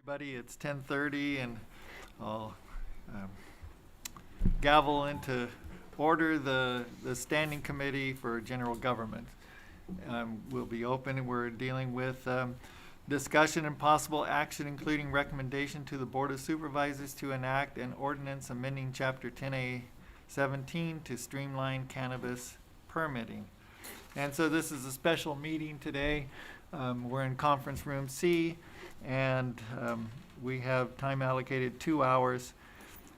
Everybody, it's 10:30 and I'll gavel into order the Standing Committee for General Government. We'll be open and we're dealing with discussion and possible action, including recommendation to the Board of Supervisors to enact an ordinance amending Chapter 10A-17 to streamline cannabis permitting. And so this is a special meeting today. We're in Conference Room C. And we have time allocated 2 hours.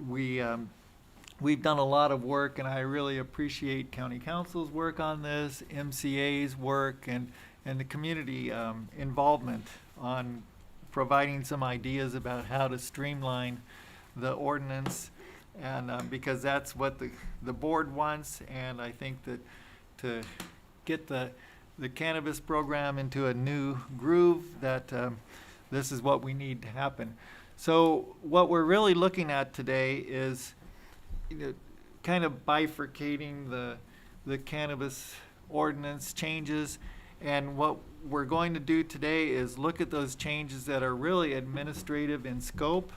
We've done a lot of work, and I really appreciate County Council's work on this, MCA's work, and the community involvement on providing some ideas about how to streamline the ordinance, and because that's what the board wants, and I think that to get the cannabis program into a new groove, that this is what we need to happen. So what we're really looking at today is, kind of bifurcating the cannabis ordinance changes. And what we're going to do today is look at those changes that are really administrative in scope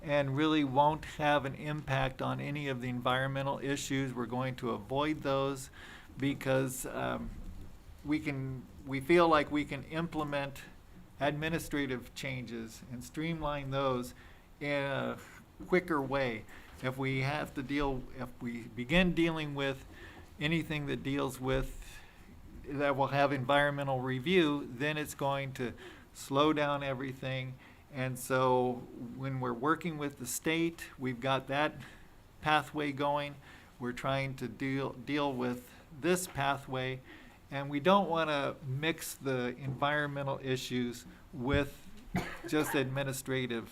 and really won't have an impact on any of the environmental issues. We're going to avoid those because we feel like we can implement administrative changes and streamline those in a quicker way. If we begin dealing with anything that deals with that will have environmental review, then it's going to slow down everything. And so when we're working with the state, we've got that pathway going. We're trying to deal with this pathway. And we don't want to mix the environmental issues with just administrative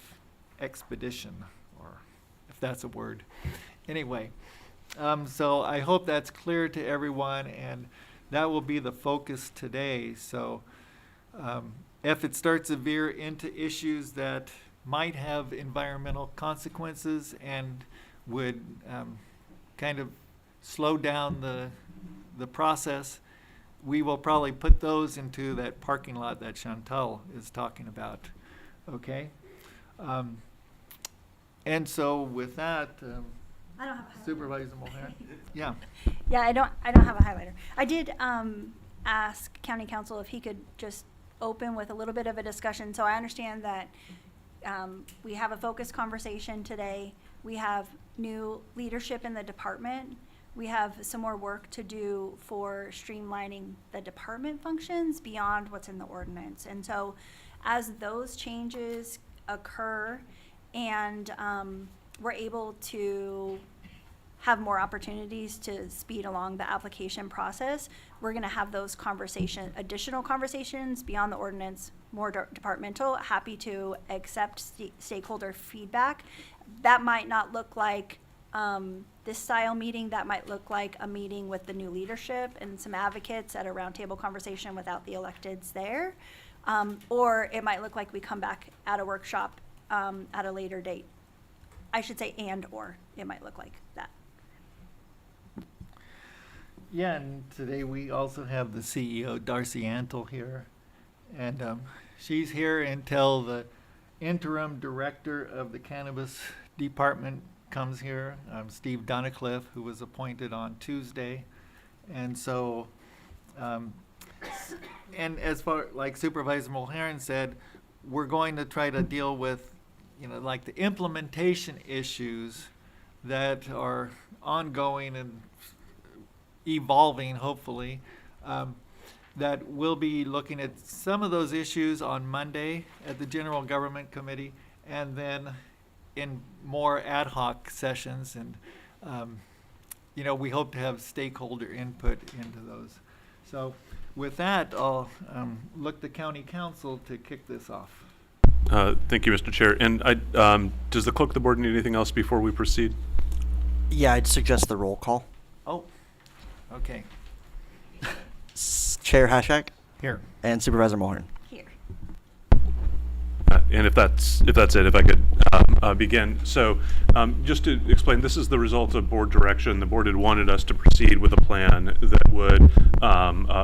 expedition, or if that's a word. Anyway, so I hope that's clear to everyone, and that will be the focus today. So if it starts to veer into issues that might have environmental consequences and would kind of slow down the process, we will probably put those into that parking lot that Chantal is talking about, okay? And so with that, I don't have a Supervisor Mulhern, yeah. Yeah, I don't have a highlighter. I did ask County Council if he could just open with a little bit of a discussion. So I understand that we have a focused conversation today. We have new leadership in the department. We have some more work to do for streamlining the department functions beyond what's in the ordinance. And so as those changes occur and we're able to have more opportunities to speed along the application process, we're gonna have those additional conversations beyond the ordinance, more departmental. Happy to accept stakeholder feedback. That might not look like this style meeting. That might look like a meeting with the new leadership and some advocates at a roundtable conversation without the electeds there. Or it might look like we come back at a workshop at a later date. I should say or it might look like that. Yeah, and today we also have the CEO, Darcy Antle, here. And she's here until the interim director of the cannabis department comes here, Steve Dunicliffe, who was appointed on Tuesday. And so, and as far, like Supervisor Mulhern said, we're going to try to deal with, like the implementation issues that are ongoing and evolving, hopefully, that we'll be looking at some of those issues on Monday at the General Government Committee, and then in more ad hoc sessions, and we hope to have stakeholder input into those. So with that, I'll look to County Council to kick this off. Thank you, Mr. Chair. And does the clerk of the board need anything else before we proceed? Yeah, I'd suggest the roll call. Oh, okay. Chair Hashak Here. and Supervisor Mulhern. Here. And if that's it, if I could begin. So just to explain, this is the result of board direction. The board had wanted us to proceed with a plan that would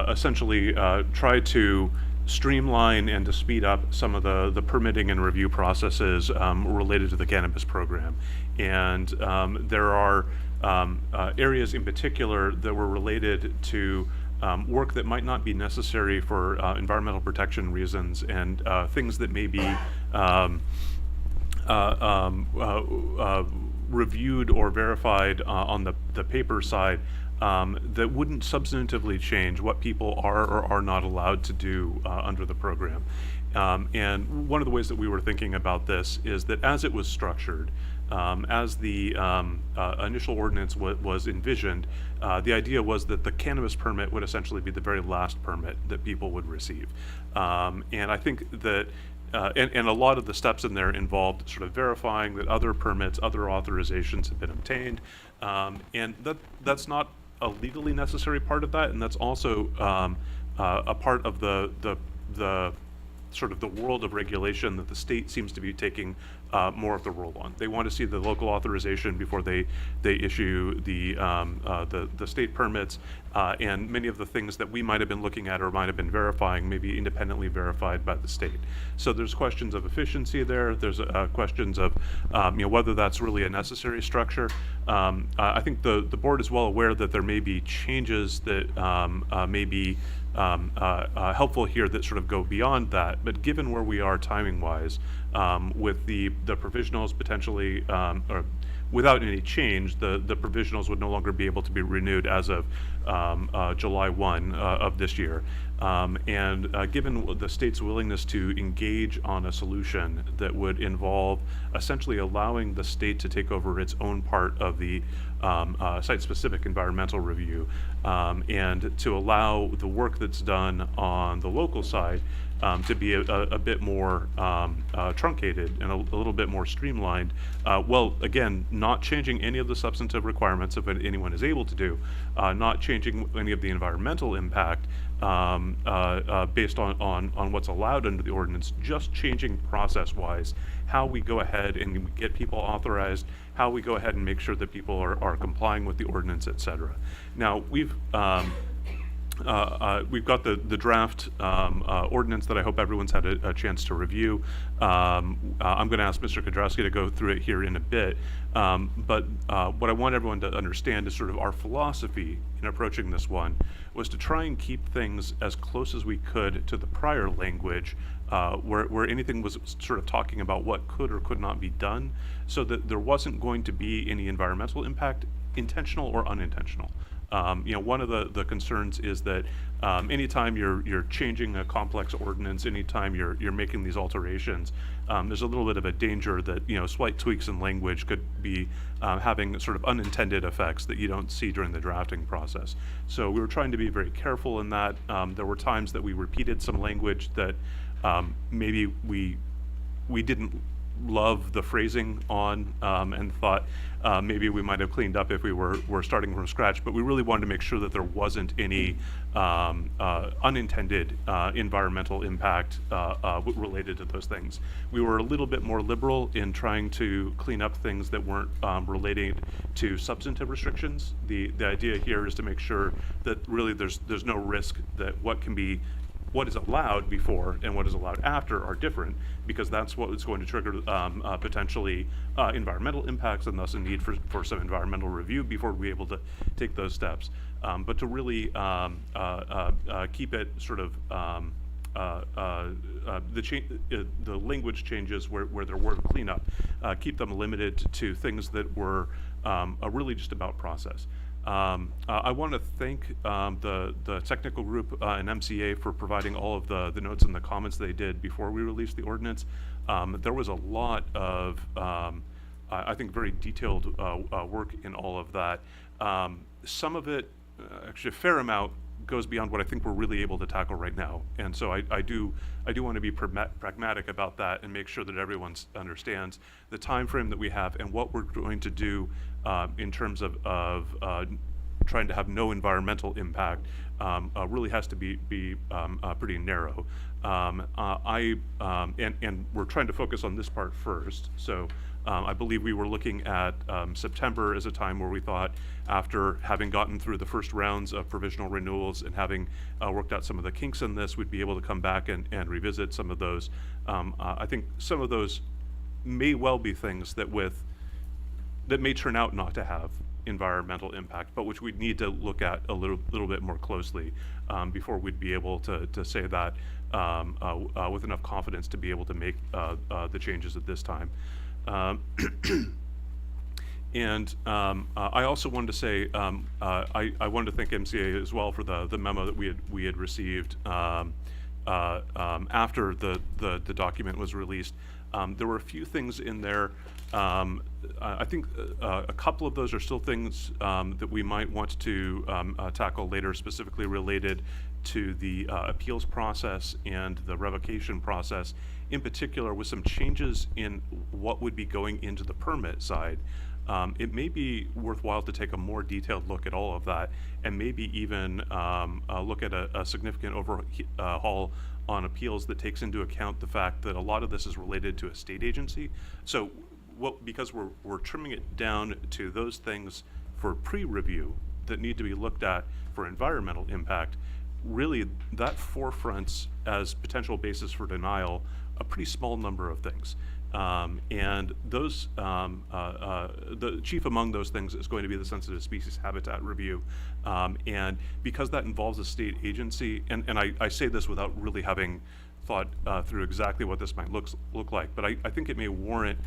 essentially try to streamline and to speed up some of the permitting and review processes related to the cannabis program. And there are areas in particular that were related to work that might not be necessary for environmental protection reasons, and things that may be reviewed or verified on the paper side that wouldn't substantively change what people are or are not allowed to do under the program. And one of the ways that we were thinking about this is that as it was structured, as the initial ordinance was envisioned, the idea was that the cannabis permit would essentially be the very last permit that people would receive. And I think that and a lot of the steps in there involved sort of verifying that other permits, other authorizations have been obtained. And that's not a legally necessary part of that, and that's also a part of the sort of the world of regulation that the state seems to be taking more of the role on. They want to see the local authorization before they issue the state permits, and many of the things that we might have been looking at or might have been verifying may be independently verified by the state. So there's questions of efficiency there. There's questions of whether that's really a necessary structure. I think the board is well aware that there may be changes that may be helpful here that sort of go beyond that. But given where we are timing-wise, with the provisionals potentially, or without any change, the provisionals would no longer be able to be renewed as of July 1 of this year. And given the state's willingness to engage on a solution that would involve essentially allowing the state to take over its own part of the site-specific environmental review, and to allow the work that's done on the local side to be a bit more truncated and a little bit more streamlined, well, again, not changing any of the substantive requirements of what anyone is able to do, not changing any of the environmental impact based on what's allowed under the ordinance, just changing process-wise how we go ahead and get people authorized, how we go ahead and make sure that people are complying with the ordinance, et cetera. Now, we've got the draft ordinance that I hope everyone's had a chance to review. I'm going to ask Mr. Kudrowski to go through it here in a bit. But what I want everyone to understand is sort of our philosophy in approaching this one was to try and keep things as close as we could to the prior language, where anything was sort of talking about what could or could not be done, so that there wasn't going to be any environmental impact, intentional or unintentional. One of the concerns is that anytime you're changing a complex ordinance, anytime you're making these alterations, there's a little bit of a danger that slight tweaks in language could be having sort of unintended effects that you don't see during the drafting process. So we were trying to be very careful in that. There were times that we repeated some language that maybe we didn't love the phrasing on, and thought maybe we might have cleaned up if we were starting from scratch, but we really wanted to make sure that there wasn't any unintended environmental impact related to those things. We were a little bit more liberal in trying to clean up things that weren't related to substantive restrictions. The idea here is to make sure that really there's no risk that what is allowed before and what is allowed after are different, because that's what is going to trigger potentially environmental impacts, and thus a need for some environmental review before we're able to take those steps. But to really keep it sort of the language changes where there were cleanup, keep them limited to things that were really just about process. I want to thank the technical group and MCA for providing all of the notes and the comments they did before we released the ordinance. There was a lot of, I think, very detailed work in all of that. Some of it, actually a fair amount, goes beyond what I think we're really able to tackle right now. And so I do want to be pragmatic about that and make sure that everyone understands the time frame that we have and what we're going to do in terms of trying to have no environmental impact really has to be pretty narrow. And we're trying to focus on this part first. So I believe we were looking at September as a time where we thought, after having gotten through the first rounds of provisional renewals and having worked out some of the kinks in this, we'd be able to come back and revisit some of those. I think some of those may well be things that may turn out not to have environmental impact, but which we'd need to look at a little bit more closely before we'd be able to say that with enough confidence to be able to make the changes at this time. And I also wanted to say I wanted to thank MCA as well for the memo that we had received after the document was released. There were a few things in there. I think a couple of those are still things that we might want to tackle later, specifically related to the appeals process and the revocation process, in particular with some changes in what would be going into the permit side. It may be worthwhile to take a more detailed look at all of that, and maybe even look at a significant overhaul on appeals that takes into account the fact that a lot of this is related to a state agency. So because we're trimming it down to those things for pre-review that need to be looked at for environmental impact, really that forefronts as potential basis for denial a pretty small number of things. And those, the chief among those things is going to be the sensitive species habitat review. And because that involves a state agency, and I say this without really having thought through exactly what this might look like, but I think it may warrant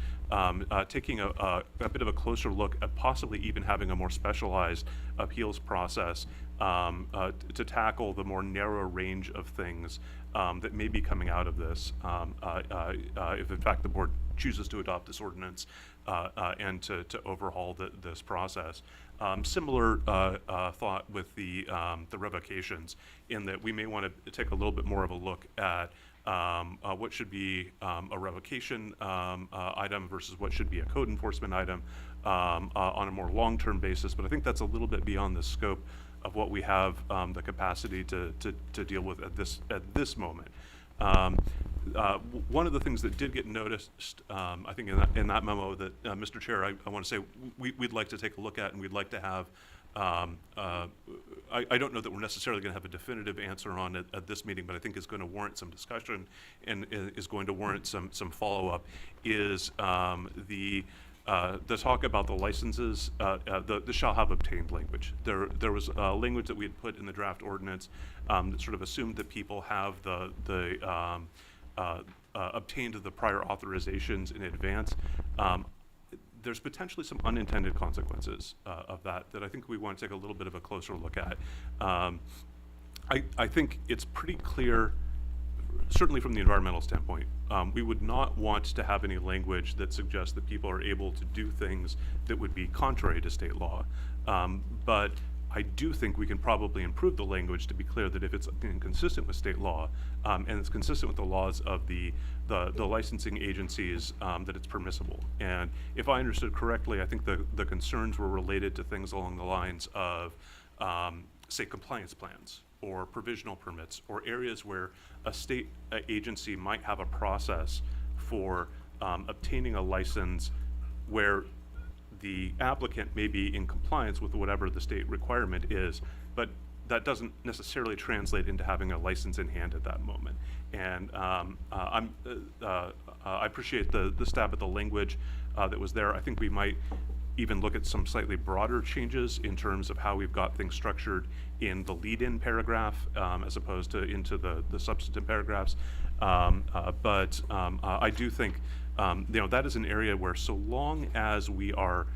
taking a bit of a closer look at possibly even having a more specialized appeals process to tackle the more narrow range of things that may be coming out of this, if in fact the board chooses to adopt this ordinance and to overhaul this process. Similar thought with the revocations, in that we may want to take a little bit more of a look at what should be a revocation item versus what should be a code enforcement item on a more long-term basis. But I think that's a little bit beyond the scope of what we have the capacity to deal with at this moment. One of the things that did get noticed, I think in that memo that, Mr. Chair, I want to say we'd like to take a look at, and we'd like to have, I don't know that we're necessarily going to have a definitive answer on it at this meeting, but I think it's going to warrant some discussion and is going to warrant some follow-up, is the talk about the licenses, the shall have obtained language. There was language that we had put in the draft ordinance that sort of assumed that people have obtained the prior authorizations in advance. There's potentially some unintended consequences of that I think we want to take a little bit of a closer look at. I think it's pretty clear, certainly from the environmental standpoint, we would not want to have any language that suggests that people are able to do things that would be contrary to state law. But I do think we can probably improve the language to be clear that if it's inconsistent with state law and it's consistent with the laws of the licensing agencies, that it's permissible. And if I understood correctly, I think the concerns were related to things along the lines of, say, compliance plans or provisional permits, or areas where a state agency might have a process for obtaining a license where the applicant may be in compliance with whatever the state requirement is, but that doesn't necessarily translate into having a license in hand at that moment. And I appreciate the stab at the language that was there. I think we might even look at some slightly broader changes in terms of how we've got things structured in the lead-in paragraph as opposed to into the substantive paragraphs. But I do think that is an area where, so long as we are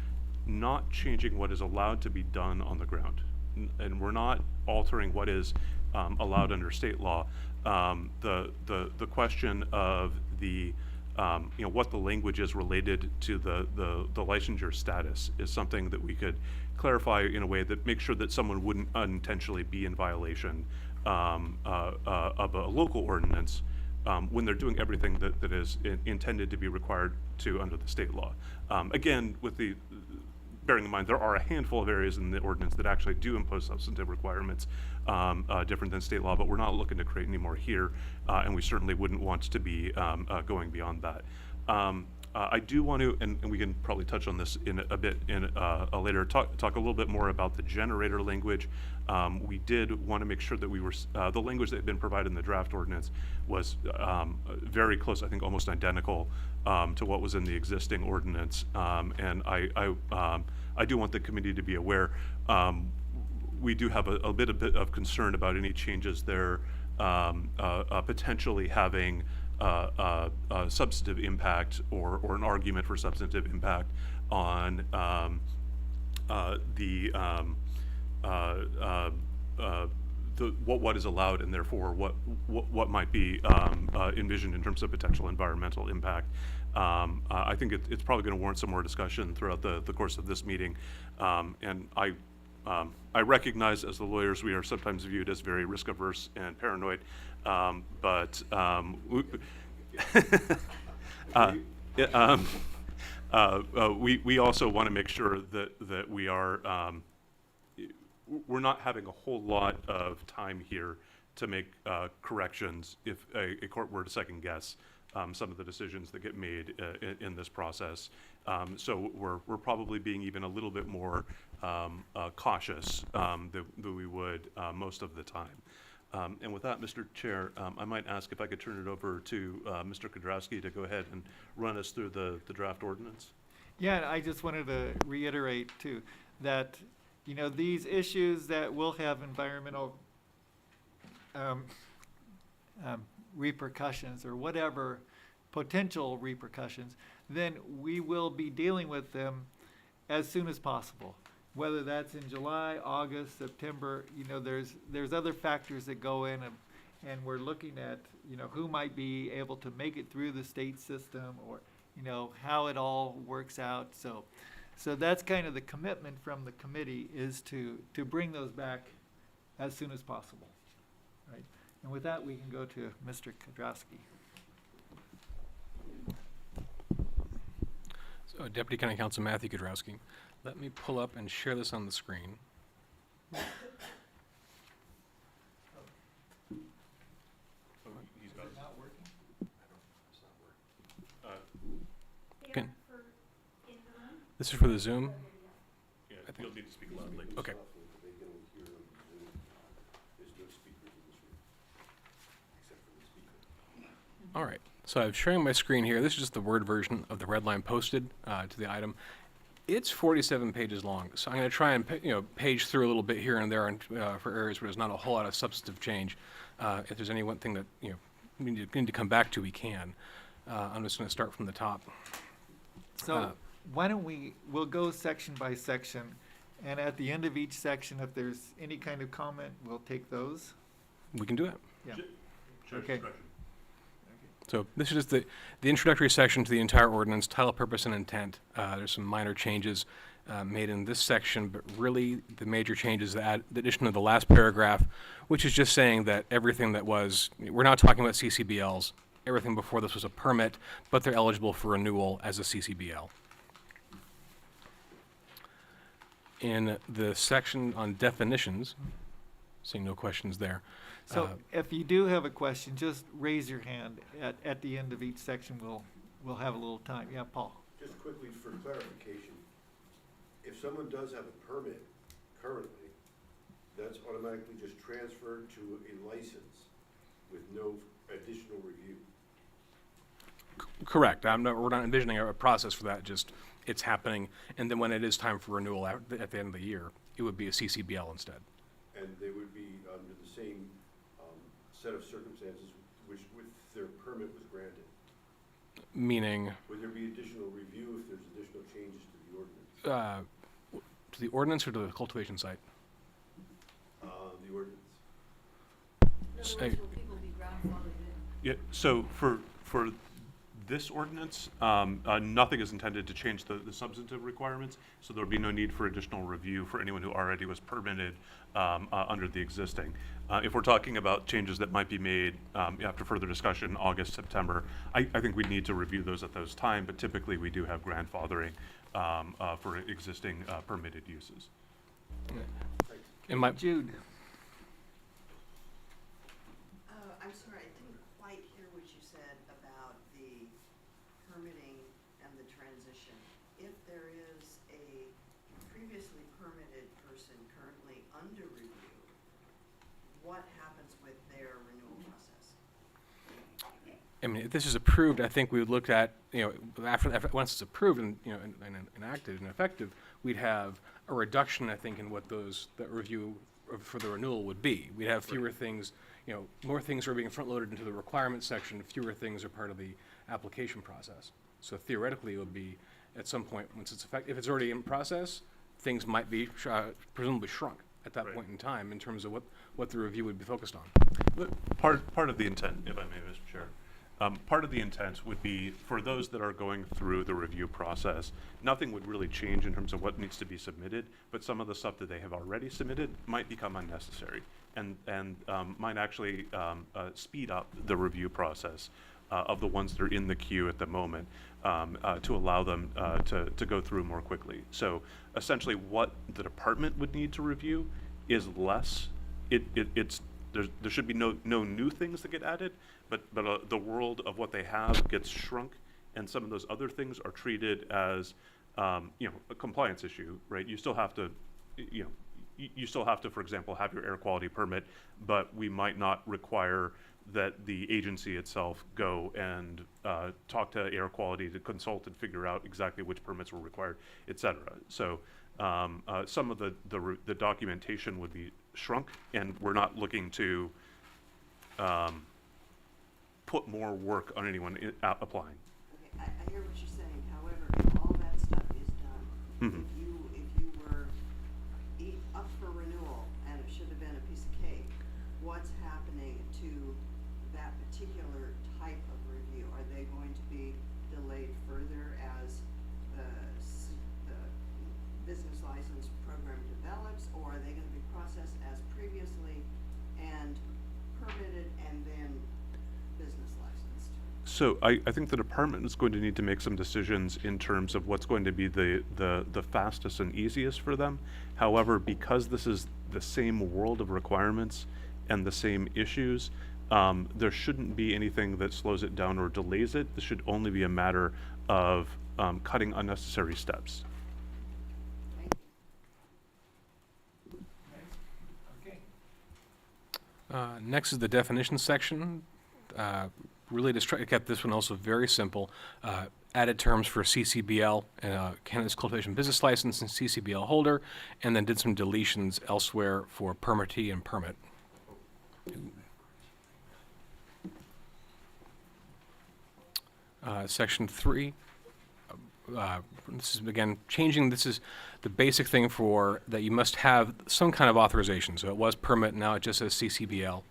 not changing what is allowed to be done on the ground, and we're not altering what is allowed under state law, the question of the what the language is related to the licensure status is something that we could clarify in a way that makes sure that someone wouldn't unintentionally be in violation of a local ordinance when they're doing everything that is intended to be required to under the state law. Again, with the bearing in mind there are a handful of areas in the ordinance that actually do impose substantive requirements different than state law, but we're not looking to create any more here, and we certainly wouldn't want to be going beyond that. I do want to, and we can probably touch on this in a bit in a later talk a little bit more about the generator language. We did want to make sure that we were, the language that had been provided in the draft ordinance was very close, I think almost identical to what was in the existing ordinance. And I do want the committee to be aware. We do have a bit of concern about any changes there potentially having a substantive impact or an argument for substantive impact on what is allowed, and therefore what might be envisioned in terms of potential environmental impact. I think it's probably going to warrant some more discussion throughout the course of this meeting, and I recognize as the lawyers we are sometimes viewed as very risk averse and paranoid, but we also want to make sure that we are we're not having a whole lot of time here to make corrections if a court were to second guess some of the decisions that get made in this process. So we're probably being even a little bit more cautious than we would most of the time. And with that, Mr. Chair, I might ask if I could turn it over to Mr. Kudrowski to go ahead and run us through the draft ordinance. Yeah, I just wanted to reiterate too, that, you know, these issues that will have environmental repercussions or whatever potential repercussions, then we will be dealing with them as soon as possible. Whether that's in July, August, September, you know, there's other factors that go in, and we're looking at, you know, who might be able to make it through the state system, or, you know, how it all works out. So that's kind of the commitment from the committee, is to bring those back as soon as possible, right? And with that, we can go to Mr. Kudrowski. So Deputy County Counsel Matthew Kudrowski. Let me pull up and share this on the screen. Can- This is for the Zoom? Yeah, you'll need to speak loudly. Okay. All right, so I'm sharing my screen here. This is just the Word version of the red line posted to the item. It's 47 pages long, so I'm going to try and page through a little bit here and there and, for areas where there's not a whole lot of substantive change. If there's any one thing that we need to come back to, we can. I'm just going to start from the top. So why don't we'll go section by section, and at the end of each section, if there's any kind of comment, we'll take those. We can do it. Yeah. Chair's Okay. discretion. So this is just the introductory section to the entire ordinance, title, purpose, and intent. There's some minor changes made in this section, but really the major change is the addition of the last paragraph, which is just saying that everything that was, we're not talking about CCBLs, everything before this was a permit, but they're eligible for renewal as a CCBL. In the section on definitions, seeing no questions there. So if you do have a question, just raise your hand. At the end of each section, we'll have a little time. Yeah, Paul? Just quickly for clarification, if someone does have a permit currently, that's automatically just transferred to a license with no additional review? Correct. We're not envisioning a process for that, just it's happening. And then when it is time for renewal at the end of the year, it would be a CCBL instead. And they would be under the same set of circumstances which their permit was granted? Meaning? Would there be additional review if there's additional changes to the ordinance? To the ordinance or to the cultivation site? The ordinance. Say- Yeah, so for this ordinance, nothing is intended to change the substantive requirements, so there would be no need for additional review for anyone who already was permitted under the existing. If we're talking about changes that might be made after further discussion, August, September, I think we need to review those at those time, but typically we do have grandfathering for existing permitted uses. And my, Jude? I'm sorry, I didn't quite hear what you said about the permitting and the transition. If there is a previously permitted person currently under review, what happens with their renewal process? I mean, if this is approved, I think we would look at, once it's approved and, and enacted and effective, we'd have a reduction, I think, in what that review for the renewal would be. We'd have fewer things, more things are being front-loaded into the requirements section, fewer things are part of the application process. So theoretically, it would be, at some point, once it's effective, if it's already in process, things might be presumably shrunk at that Right. point in time in terms of what the review would be focused on. Part of the intent, if I may, Mr. Chair, part of the intent would be for those that are going through the review process, nothing would really change in terms of what needs to be submitted, but some of the stuff that they have already submitted might become unnecessary and might actually speed up the review process of the ones that are in the queue at the moment to allow them to go through more quickly. So essentially what the department would need to review is less. There should be no new things that get added, but the world of what they have gets shrunk, and some of those other things are treated as a compliance issue, right? You still have to, you still have to, for example, have your air quality permit, but we might not require that the agency itself go and talk to air quality to consult and figure out exactly which permits were required, et cetera. So some of the documentation would be shrunk, and we're not looking to put more work on anyone applying. Okay, I hear what you're saying. However, if all that stuff is done, Mhm. if you were up for renewal and it should have been a piece of cake, what's happening to that particular type of review? Are they going to be delayed further as the business license program develops, or are they going to be processed as previously and permitted and then business licensed? So I think the department is going to need to make some decisions in terms of what's going to be the fastest and easiest for them. However, because this is the same world of requirements and the same issues, there shouldn't be anything that slows it down or delays it. This should only be a matter of cutting unnecessary steps. Thank you. Okay. Next is the definition section. Really kept this one also very simple. Added terms for CCBL, Cannabis Cultivation Business License, and CCBL holder, and then did some deletions elsewhere for permittee and permit. Section 3. This is, again, changing. This is the basic thing for that you must have some kind of authorization. So it was permit, now it just says CCBL.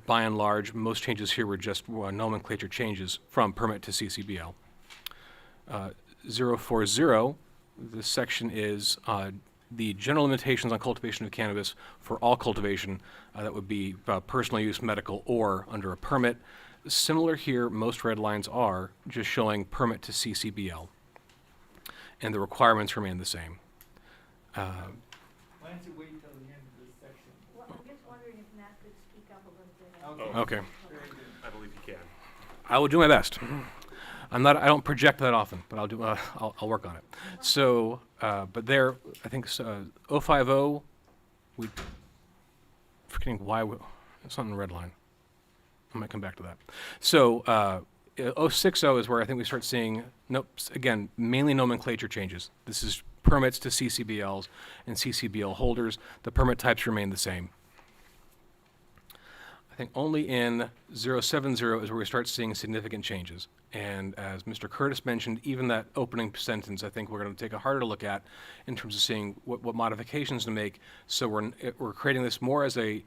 By and large, most changes here were just nomenclature changes from permit to CCBL. 040, this section is the general limitations on cultivation of cannabis for all cultivation that would be personal use, medical, or under a permit. Similar here, most red lines are just showing permit to CCBL, and the requirements remain the same. Why don't you wait till the end of this section? Well, I'm just wondering if Matt could speak up a little bit. Okay. Very good. I believe you can. I will do my best. I don't project that often, but I'll do. I'll work on it. So, but there, I think 050. We forgetting why it's not in the red line. I might come back to that. So, 060 is where I think we start seeing. Nope. Again, mainly nomenclature changes. This is permits to CCBLs and CCBL holders. The permit types remain the same. I think only in 070 is where we start seeing significant changes. And as Mr. Curtis mentioned, even that opening sentence, I think we're going to take a harder look at in terms of seeing what modifications to make. So we're creating this more as a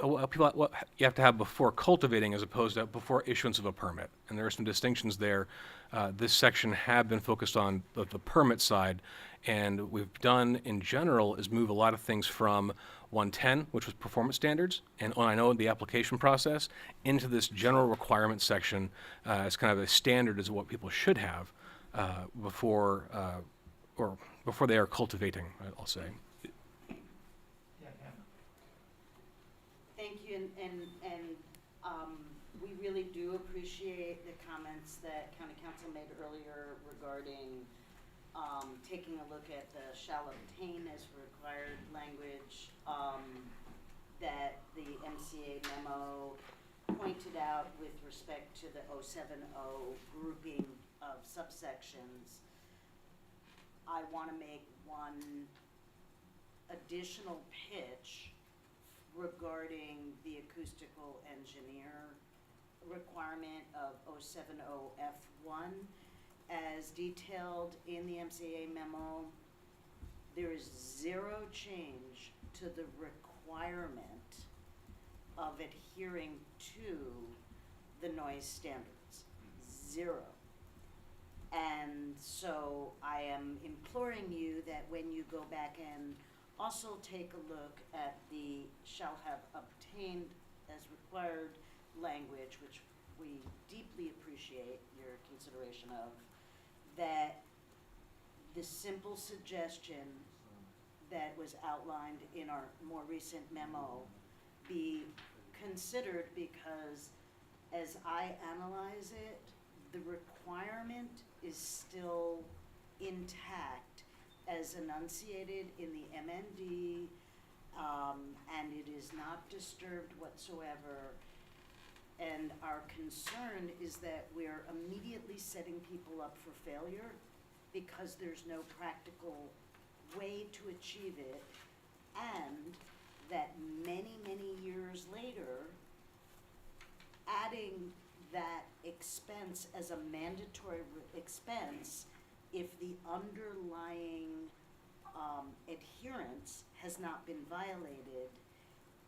what you have to have before cultivating as opposed to before issuance of a permit. And there are some distinctions there. This section have been focused on the permit side, and what we've done in general is move a lot of things from 110, which was performance standards, and I know the application process, into this general requirements section as kind of a standard as what people should have. before or before they are cultivating, I'll say. Thank you, we really do appreciate the comments that County Council made earlier regarding taking a look at the shall obtain as required language that the MCA memo pointed out with respect to the 070 grouping of subsections. I want to make one additional pitch regarding the acoustical engineer requirement of 070F1. As detailed in the MCA memo, there is zero change to the requirement of adhering to the noise standards. Zero. And so I am imploring you that when you go back and also take a look at the shall have obtained as required language, which we deeply appreciate your consideration of, that the simple suggestion that was outlined in our more recent memo be considered, because as I analyze it, the requirement is still intact as enunciated in the MND, and it is not disturbed whatsoever. And our concern is that we're immediately setting people up for failure because there's no practical way to achieve it, and that many, many years later, adding that expense as a mandatory expense, if the underlying adherence has not been violated,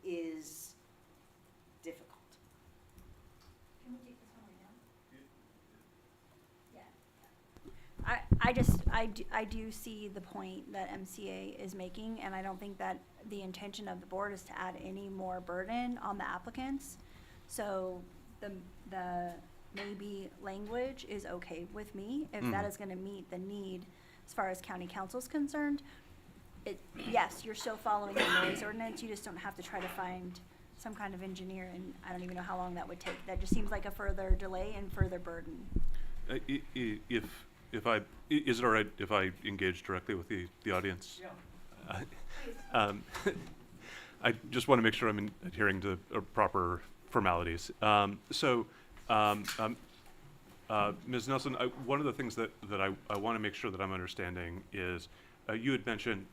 is difficult. Can we take this one right now? Yeah. I do see the point that MCA is making, and I don't think that the intention of the board is to add any more burden on the applicants. So the maybe language is okay with me if that is gonna meet the need as far as county council's concerned. Yes, you're still following the noise ordinance, you just don't have to try to find some kind of engineer, and I don't even know how long that would take. That just seems like a further delay and further burden. If I, is it all right if I engage directly with the audience? Yeah. I just want to make sure I'm adhering to proper formalities. Ms. Nelson, one of the things that I want to make sure that I'm understanding is you had mentioned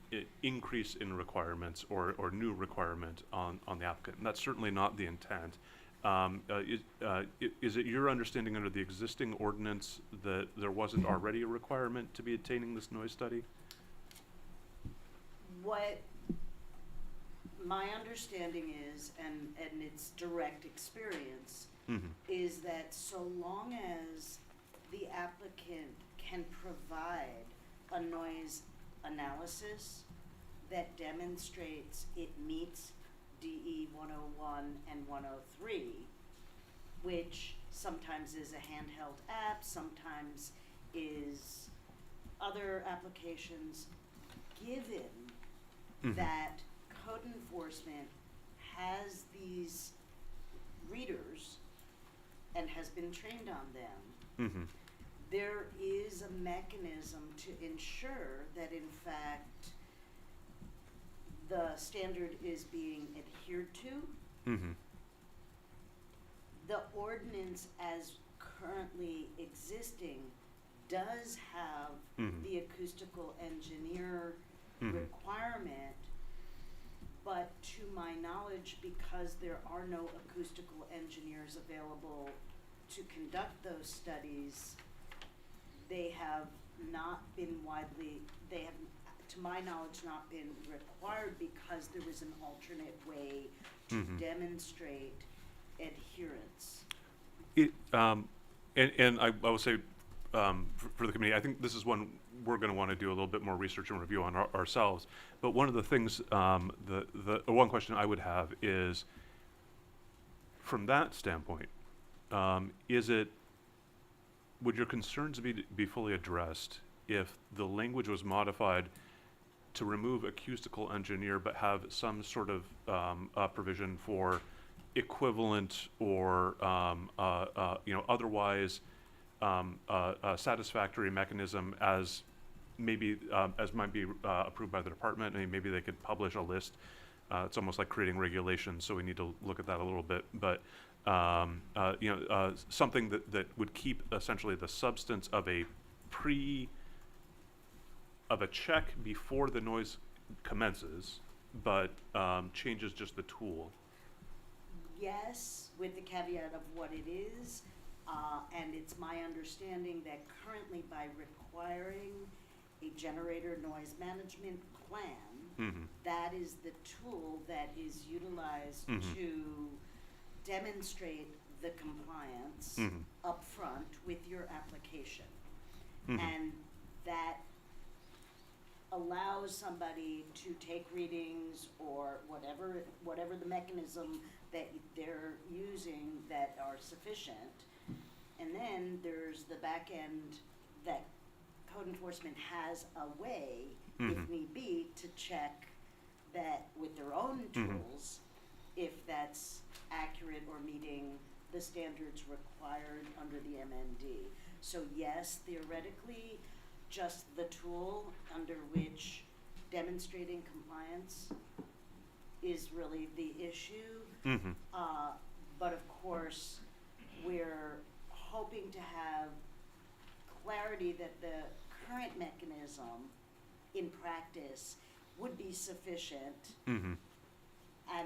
increase in requirements or new requirement on the applicant, and that's certainly not the intent. Is it your understanding under the existing ordinance that there wasn't already a requirement to be attaining this noise study? What my understanding is, and it's direct experience, is that so long as the applicant can provide a noise analysis that demonstrates it meets DE 101 and 103, which sometimes is a handheld app, sometimes is other applications, given that code enforcement has these readers and has been trained on them, there is a mechanism to ensure that in fact the standard is being adhered to. The ordinance as currently existing does have the acoustical engineer requirement, but to my knowledge, because there are no acoustical engineers available to conduct those studies, they have not been they have, to my knowledge, not been required because there was an alternate way to demonstrate adherence. And I will say, for the committee, I think this is one we're going to want to do a little bit more research and review on ourselves. But one of the things, one question I would have is, from that standpoint, is it would your concerns be fully addressed if the language was modified to remove acoustical engineer but have some sort of provision for equivalent or otherwise satisfactory mechanism as maybe as might be approved by the department? I mean, maybe they could publish a list. It's almost like creating regulations, so we need to look at that a little bit. But something that would keep essentially the substance of a check before the noise commences, but changes just the tool. Yes, with the caveat of what it is, and it's my understanding that currently by requiring a generator noise management plan, that is the tool that is utilized to demonstrate the compliance upfront with your application. And that allows somebody to take readings or whatever the mechanism that they're using that are sufficient. And then there's the back end that code enforcement has a way, if need be, to check that with their own tools, if that's accurate or meeting the standards required under the MND. So yes, theoretically, just the tool under which demonstrating compliance is really the issue. But of course, we're hoping to have clarity that the current mechanism in practice would be sufficient, and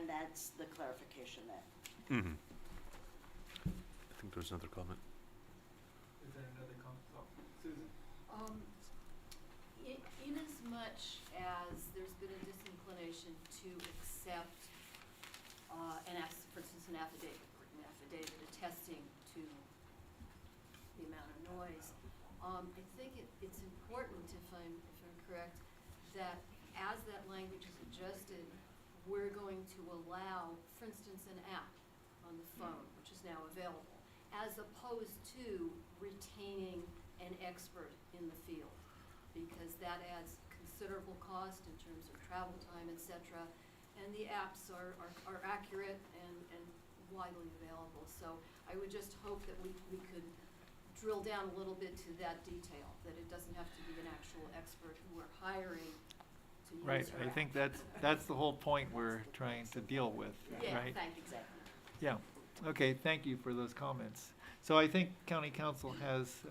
that's the clarification that. I think there's another comment. Is there another comment? Oh, Susan? In as much as there's been a disinclination to accept for instance, an affidavit attesting to the amount of noise, I think it's important, if I'm correct, that as that language is adjusted, we're going to allow, for instance, an app on the phone, which is now available, as opposed to retaining an expert in the field, because that adds considerable cost in terms of travel time, et cetera, and the apps are accurate and widely available. So I would just hope that we could drill down a little bit to that detail, that it doesn't have to be an actual expert who we're hiring to use Right, our I think app. that's the whole point we're trying to deal with, Yeah, right? Exactly. Yeah, okay, thank you for those comments. So I think county council has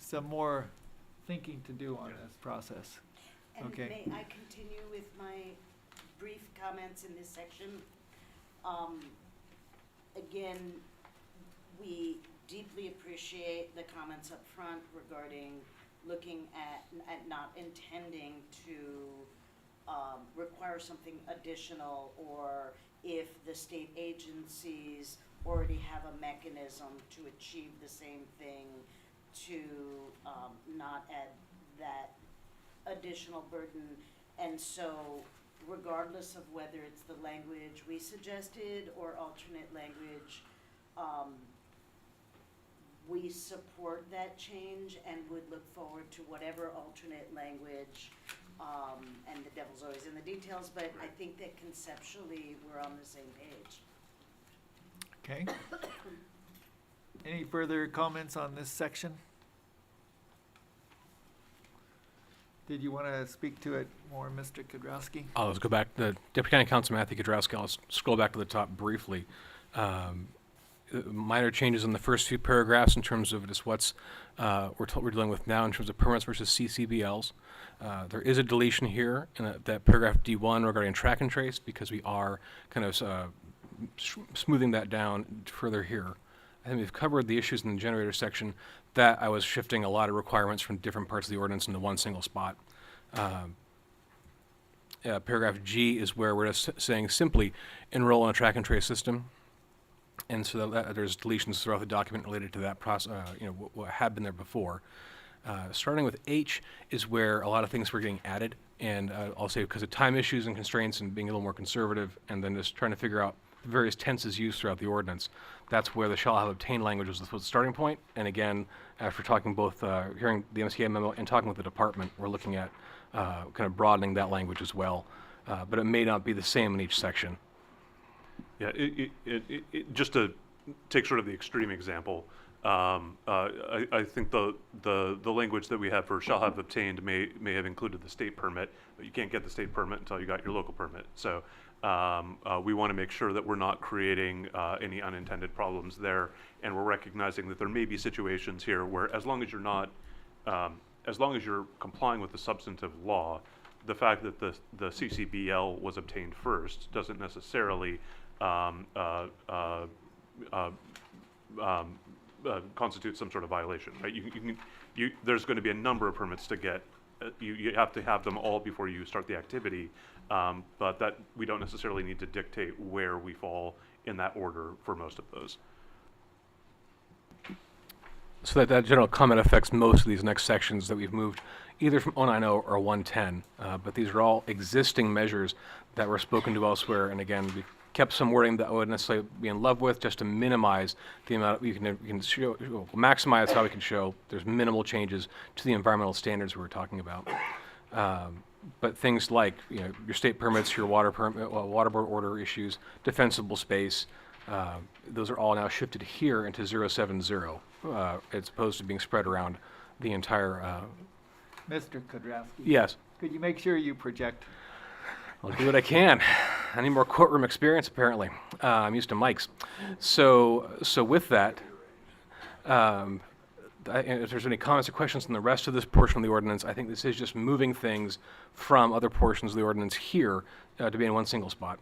some more thinking to do on this process. And Okay. may I continue with my brief comments in this section? Again, we deeply appreciate the comments up front regarding looking at not intending to require something additional, or if the state agencies already have a mechanism to achieve the same thing, to not add that additional burden. And so regardless of whether it's the language we suggested or alternate language, we support that change and would look forward to whatever alternate language, and the devil's always in the details, but I think that conceptually we're on the same page. Okay. Any further comments on this section? Did you want to speak to it more, Mr. Kudrowski? Let's go back. The Deputy County Council Matthew Kudrowski, I'll scroll back to the top briefly. Minor changes in the first few paragraphs in terms of just what's we're dealing with now in terms of permits versus CCBLs. There is a deletion here in that paragraph D1 regarding track and trace, because we are kind of smoothing that down further here. I think we've covered the issues in the generator section. That I was shifting a lot of requirements from different parts of the ordinance into one single spot. Paragraph G is where we're just saying simply enroll in a track and trace system. And so there's deletions throughout the document related to that process, what had been there before. Starting with H is where a lot of things were getting added. And I'll say because of time issues and constraints and being a little more conservative, and then just trying to figure out the various tenses used throughout the ordinance. That's where the shall have obtained language was the starting point. And again, after talking both, hearing the MSTA memo and talking with the department, we're looking at kind of broadening that language as well. But it may not be the same in each section. Yeah, just to take sort of the extreme example, I think the language that we have for shall have obtained may have included the state permit, but you can't get the state permit until you got your local permit. So we want to make sure that we're not creating any unintended problems there, and we're recognizing that there may be situations here where, as long as you're not, as long as you're complying with the substantive law, the fact that the CCBL was obtained first doesn't necessarily constitute some sort of violation, right? There's going to be a number of permits to get. You have to have them all before you start the activity, but that we don't necessarily need to dictate where we fall in that order for most of those. So that general comment affects most of these next sections that we've moved either from 090 or 110. But these are all existing measures that were spoken to elsewhere. And again, we've kept some wording that I wouldn't necessarily be in love with, just to minimize the amount we can show, maximize how we can show there's minimal changes to the environmental standards we were talking about. But things like, you know, your state permits, your water permit, water board order issues, defensible space, those are all now shifted here into 070, as opposed to being spread around the entire. Mr. Kudrowski? Yes, Could you make sure you project? I'll do what I can. I need more courtroom experience, apparently. I'm used to mics. So with that, if there's any comments or questions on the rest of this portion of the ordinance, I think this is just moving things from other portions of the ordinance here to be in one single spot.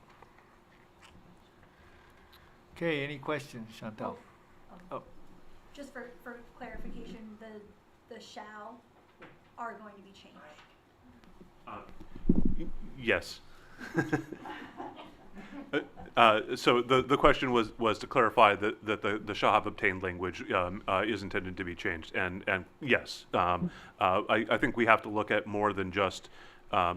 Okay, any questions, Chantal? Oh, Just for clarification, the shall are going to be changed. Yes. So the question was to clarify that the shall have obtained language is intended to be changed, and yes, I think we have to look at more than just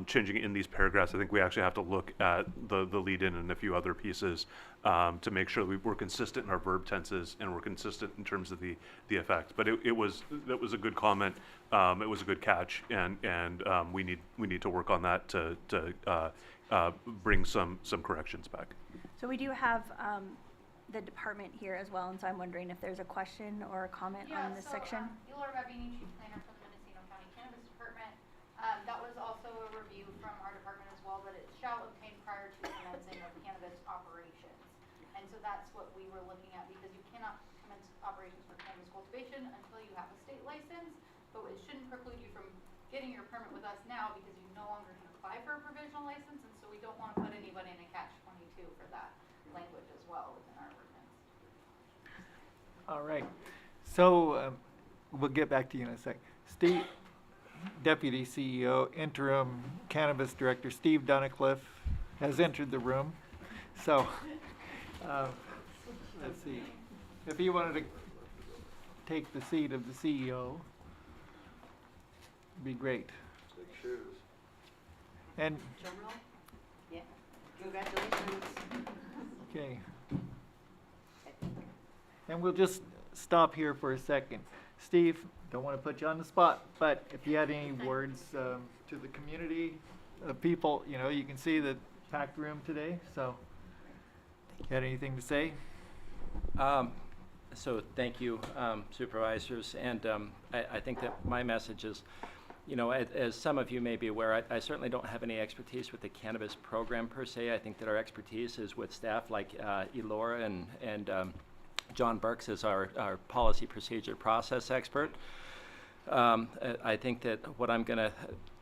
changing it in these paragraphs. I think we actually have to look at the lead-in and a few other pieces to make sure that we're consistent in our verb tenses and we're consistent in terms of the effect. But that was a good comment. It was a good catch, and we need to work on that to bring some corrections back. So we do have the department here as well, and so I'm wondering if there's a question or a comment on this section. Eulor Rabini, Chief Planner for the Mendocino County Cannabis Department. That was also a review from our department as well, that it shall obtain prior to commencing of cannabis operations. And so that's what we were looking at, because you cannot commence operations for cannabis cultivation until you have a state license, but it shouldn't preclude you from getting your permit with us now, because you no longer can apply for a provisional license, and so we don't want to put anybody in a catch-22 for that language as well within our ordinance. all right. So we'll get back to you in a sec. Steve, Deputy CEO, Interim Cannabis Director Steve Dunnicliff has entered the room. So let's see. If he wanted to take the seat of the CEO, it'd be great. Take shoes. And, Drum roll? Yeah. Congratulations. okay. And we'll just stop here for a second. Steve, don't want to put you on the spot, but if you had any words to the community, people, you know, you can see the packed room today, so you had anything to say? So thank you, supervisors, and I think that my message is, you know, as some of you may be aware, I certainly don't have any expertise with the cannabis program per se. I think that our expertise is with staff like Elora and John Burks is our policy procedure process expert. I think that what I'm going to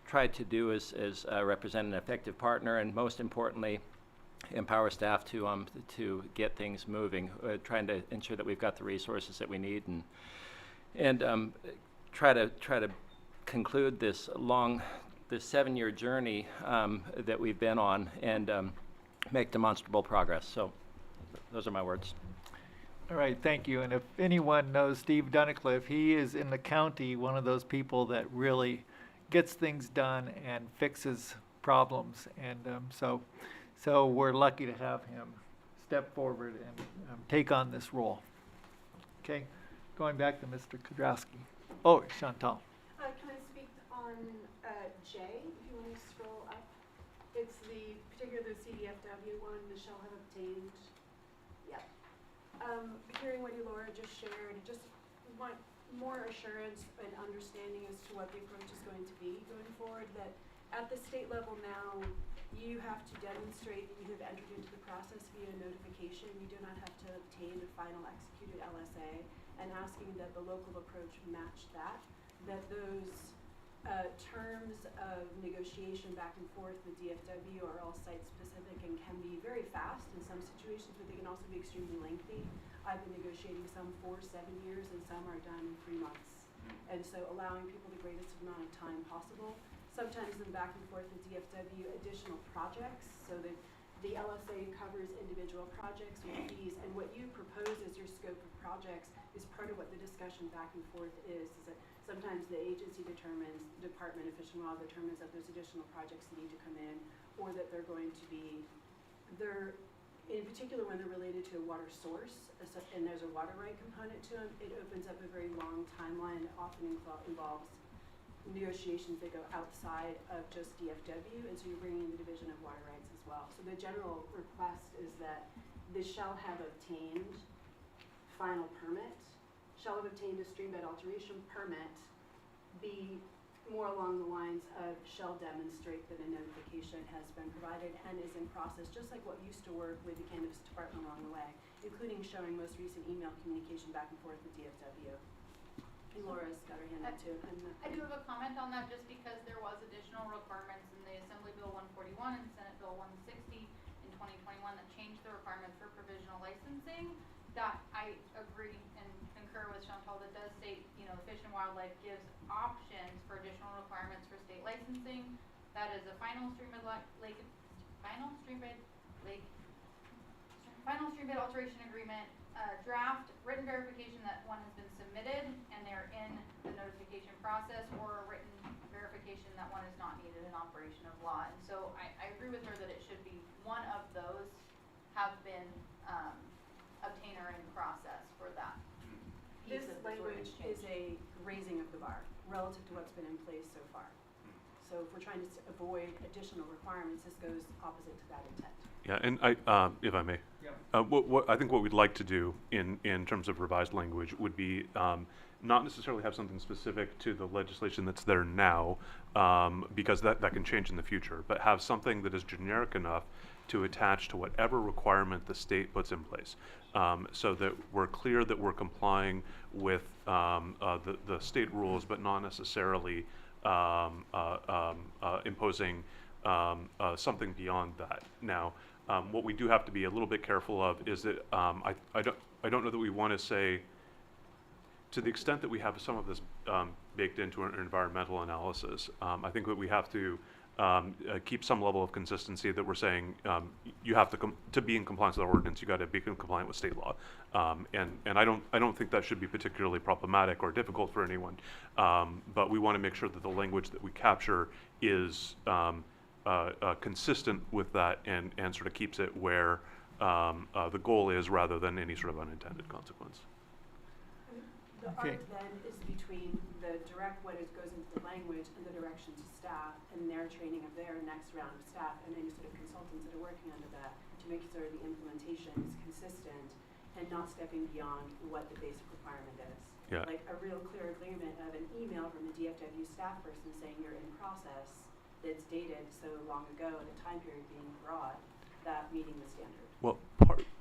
try to do is represent an effective partner, and most importantly, empower staff to get things moving, trying to ensure that we've got the resources that we need, and try to conclude this 7-year journey that we've been on, and make demonstrable progress. So those are my words. All right, thank you. And if anyone knows Steve Dunnicliff, he is in the county one of those people that really gets things done and fixes problems. And so we're lucky to have him. step forward and take on this role. Okay, going back to Mr. Kudrowski. Oh, Chantal. Can I speak on J, if you want to scroll up? It's particularly the CDFW one, the shall have obtained. Yep. Hearing what Laura just shared, just want more assurance and understanding as to what the approach is going to be going forward, that at the state level now, you have to demonstrate that you have entered into the process via notification. You do not have to obtain a final executed LSA, and asking that the local approach match that those terms of negotiation back and forth with DFW are all site-specific and can be very fast in some situations, but they can also be extremely lengthy. I've been negotiating some for 7 years, and some are done in 3 months. And so allowing people the greatest amount of time possible. Sometimes in back and forth with DFW, additional projects, so that the LSA covers individual projects with fees, and what you propose as your scope of projects is part of what the discussion back and forth is that sometimes the agency determines, the Department of Fish and Wildlife determines that there's additional projects that need to come in, or that they're going to be, in particular when they're related to a water source, and there's a water right component to them, it opens up a very long timeline, often involves negotiations that go outside of just DFW, and so you're bringing in the Division of Water Rights as well. So the general request is that this shall have obtained final permit, shall have obtained a streambed alteration permit, be more along the lines of shall demonstrate that a notification has been provided and is in process, just like what used to work with the Cannabis Department along the way, including showing most recent email communication back and forth with DFW. And Laura's got her hand up too. I do have a comment on that, just because there was additional requirements in the Assembly Bill 141 and Senate Bill 160 in 2021 that changed the requirements for provisional licensing. That I agree and concur with Chantal, that does state, Fish and Wildlife gives options for additional requirements for state licensing. That is a final streambed alteration agreement, draft, written verification that one has been submitted and they're in the notification process, or a written verification that one is not needed in operation of law. And so I agree with her that it should be one of those have been obtained or in process for that. This language is a raising of the bar relative to what's been in place so far. So if we're trying to avoid additional requirements, this goes opposite to that intent. Yeah, and if I may, I think what we'd like to do in terms of revised language would be not necessarily have something specific to the legislation that's there now, because that can change in the future, but have something that is generic enough to attach to whatever requirement the state puts in place, so that we're clear that we're complying with the state rules, but not necessarily imposing something beyond that. Now, what we do have to be a little bit careful of is that I don't know that we want to say, to the extent that we have some of this baked into our environmental analysis, I think that we have to keep some level of consistency, that we're saying you have to be in compliance with our ordinance, you got to be compliant with state law, and I don't think that should be particularly problematic or difficult for anyone, but we want to make sure that the language that we capture is consistent with that, and sort of keeps it where the goal is, rather than any sort of unintended consequence. The art then is between the direct, what goes into the language, and the direction to staff and their training of their next round of staff, and any sort of consultants that are working under that, to make sure the implementation is consistent and not stepping beyond what the basic requirement is. Yeah. Like a real clear agreement of an email from the DFW staff person saying you're in process, that's dated so long ago, and the time period being broad, that meeting the standard. Well,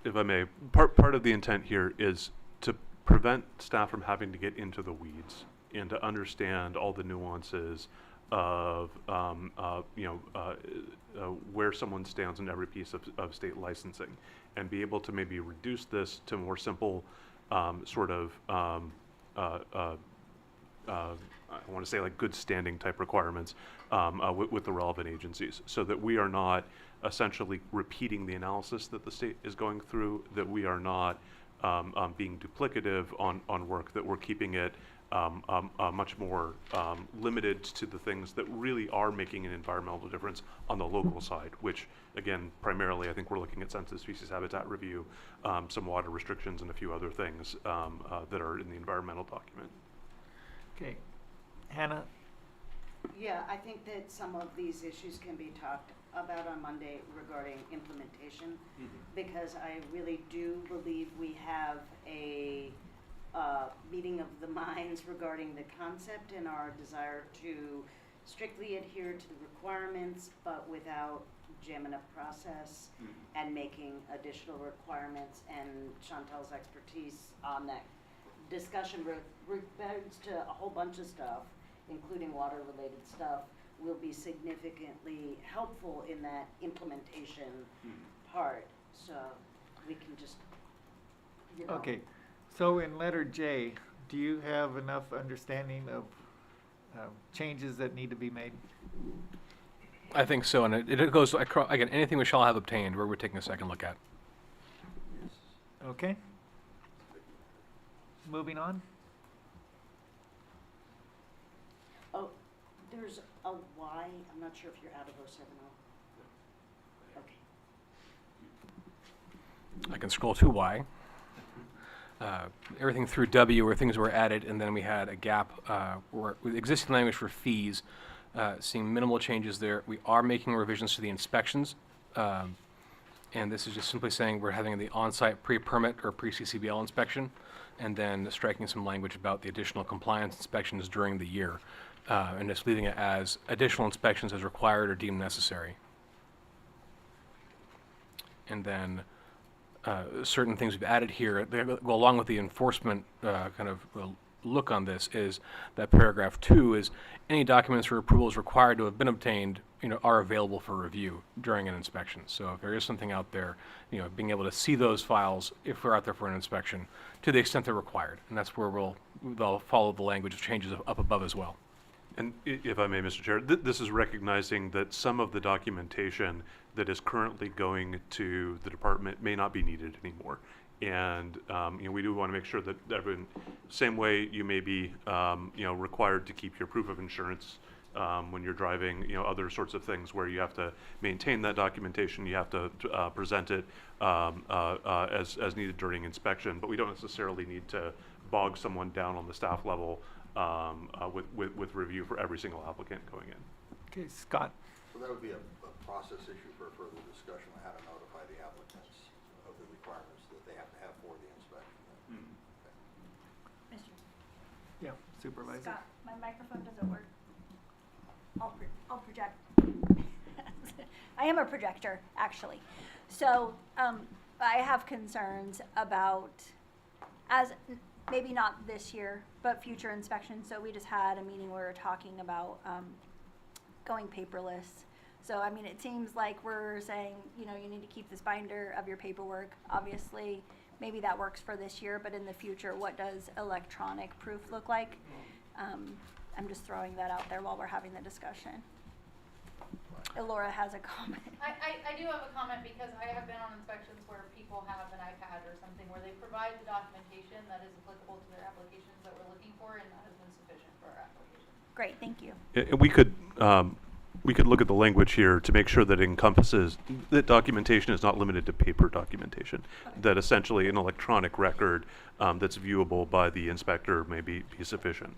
if I may, part of the intent here is to prevent staff from having to get into the weeds and to understand all the nuances of where someone stands in every piece of state licensing, and be able to maybe reduce this to more simple sort of I want to say like good standing type requirements with the relevant agencies, so that we are not essentially repeating the analysis that the state is going through, that we are not being duplicative on work, that we're keeping it much more limited to the things that really are making an environmental difference on the local side, which, again, primarily I think we're looking at sensitive species habitat review, some water restrictions, and a few other things that are in the environmental document. Okay. Hannah? Yeah, I think that some of these issues can be talked about on Monday regarding implementation, because I really do believe we have a meeting of the minds regarding the concept and our desire to strictly adhere to the requirements, but without jamming up process and making additional requirements. And Chantal's expertise on that discussion regards to a whole bunch of stuff, including water-related stuff, will be significantly helpful in that implementation part. So we can just, you know. Okay. So in letter J, do you have enough understanding of changes that need to be made? I think so, and it goes across, again, anything we shall have obtained, we're taking a second look at. Okay. Moving on. Oh, there's a Y, I'm not sure if you're out of 070. Okay. I can scroll to Y. Everything through W were things were added, and then we had a gap with existing language for fees, seeing minimal changes there. We are making revisions to the inspections, and this is just simply saying we're having the on-site pre-permit or pre-CCBL inspection, and then striking some language about the additional compliance inspections during the year, and just leaving it as additional inspections as required or deemed necessary. And then certain things we've added here, they go along with the enforcement kind of look on this, is that paragraph 2 is any documents or approvals required to have been obtained, are available for review during an inspection. So if there is something out there, being able to see those files if we're out there for an inspection to the extent they're required. And that's where they'll follow the language of changes up above as well. And if I may, Mr. Chair, this is recognizing that some of the documentation that is currently going to the department may not be needed anymore. And we do want to make sure that same way you may be required to keep your proof of insurance when you're driving, other sorts of things where you have to maintain that documentation, you have to present it as needed during inspection, but we don't necessarily need to bog someone down on the staff level with review for every single applicant going in. Okay, Scott. So that would be a process issue for further discussion on how to notify the applicants of the requirements that they have to have for the inspection. Yeah, Supervisor. Scott, my microphone doesn't work. I'll project. I am a projector, actually. So I have concerns about, maybe not this year, but future inspections. So we just had a meeting where we were talking about going paperless. So, it seems like we're saying, you need to keep this binder of your paperwork. Obviously, maybe that works for this year, but in the future, what does electronic proof look like? I'm just throwing that out there while we're having the discussion. Laura has a comment. I do have a comment because I have been on inspections where people have an iPad or something where they provide the documentation that is applicable to their applications that we're looking for, and that has been sufficient for our application. Great, thank you. And we could look at the language here to make sure that it encompasses that documentation is not limited to paper documentation, that essentially an electronic record that's viewable by the inspector may be sufficient.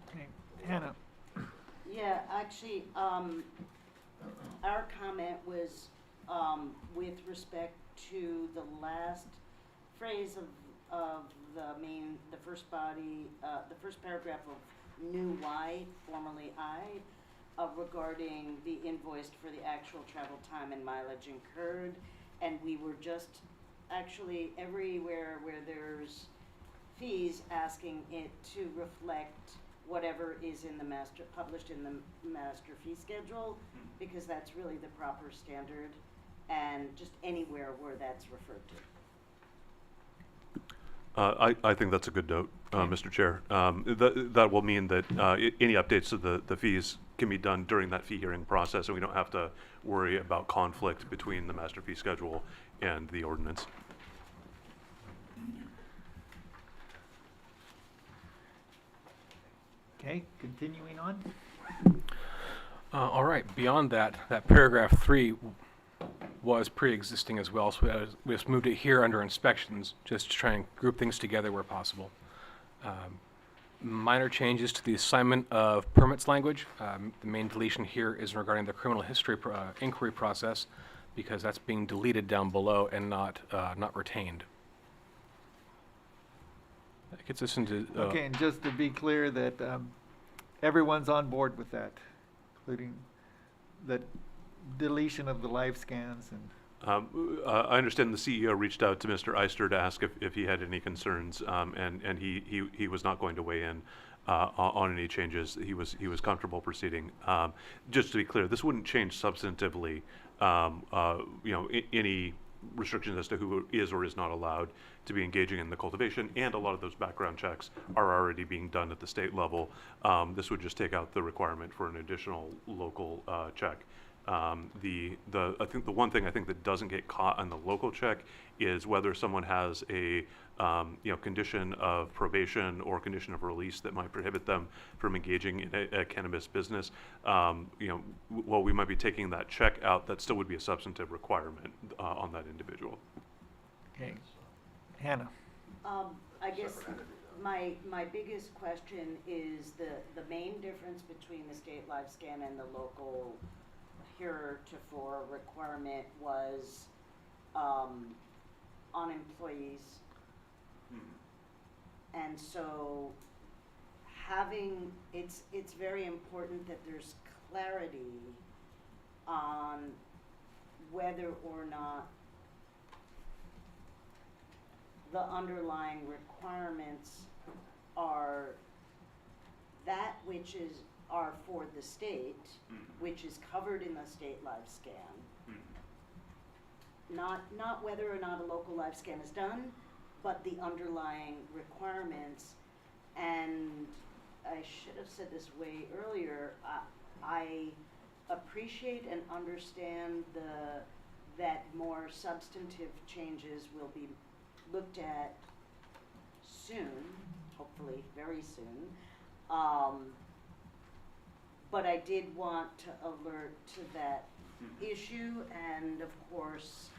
Okay, Hannah. Yeah, actually, our comment was with respect to the last phrase of the first body, the first paragraph of new Y, formerly I, regarding the invoiced for the actual travel time and mileage incurred. And we were just actually everywhere where there's fees, asking it to reflect whatever is in the published in the master fee schedule, because that's really the proper standard, and just anywhere where that's referred to. I think that's a good note, Mr. Chair. That will mean that any updates to the fees can be done during that fee hearing process, and we don't have to worry about conflict between the master fee schedule and the ordinance. Okay, continuing on. All right, beyond that, that paragraph 3 was pre-existing as well, so we just moved it here under inspections, just to try and group things together where possible. Minor changes to the assignment of permits language. The main deletion here is regarding the criminal history inquiry process, because that's being deleted down below and not retained. That gets us into... Okay, and just to be clear that everyone's on board with that, including the deletion of the live scans and... I understand the CEO reached out to Mr. Eister to ask if he had any concerns, and he was not going to weigh in on any changes. He was comfortable proceeding. Just to be clear, this wouldn't change substantively, any restrictions as to who is or is not allowed to be engaging in the cultivation, and a lot of those background checks are already being done at the state level. This would just take out the requirement for an additional local check. I think the one thing I think that doesn't get caught on the local check is whether someone has a condition of probation or condition of release that might prohibit them from engaging in a cannabis business. While we might be taking that check out, that still would be a substantive requirement on that individual. Okay, Hannah. I guess my biggest question is the main difference between the state live scan and the local heretofore requirement was on employees. And so it's very important that there's clarity on whether or not the underlying requirements are that which are for the state, which is covered in the state live scan. Not whether or not a local live scan is done, but the underlying requirements. And I should have said this way earlier, I appreciate and understand that more substantive changes will be looked at soon, hopefully very soon. But I did want to alert to that issue, and of course,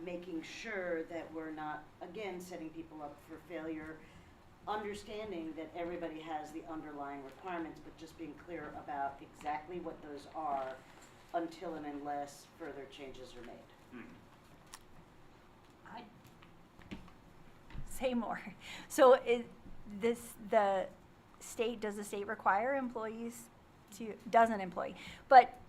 making sure that we're not, again, setting people up for failure, understanding that everybody has the underlying requirements, but just being clear about exactly what those are until and unless further changes are made. I'd say more. So does the state require employees to, doesn't employ, but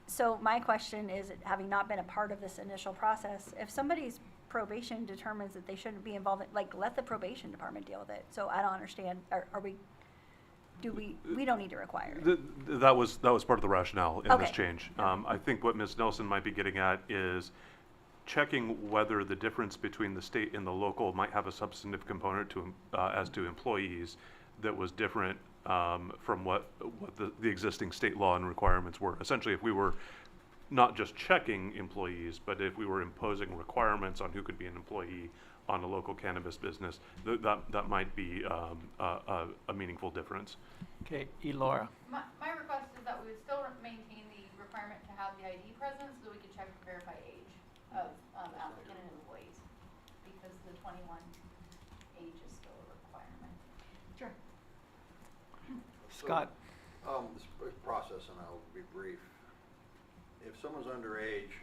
so my question is, having not been a part of this initial process, if somebody's probation determines that they shouldn't be involved, let the probation department deal with it. So I don't understand, we don't need to require it. That was part of the rationale in this Okay. change. I think what Ms. Nelson might be getting at is checking whether the difference between the state and the local might have a substantive component to as to employees that was different from what the existing state law and requirements were. Essentially, if we were not just checking employees, but if we were imposing requirements on who could be an employee on a local cannabis business, that might be a meaningful difference. Okay, Elora. My request is that we would still maintain the requirement to have the ID present so that we could check to verify age of applicant and employees, because the 21 age is still a requirement. Sure. Scott. This process, and I'll be brief. If someone's underage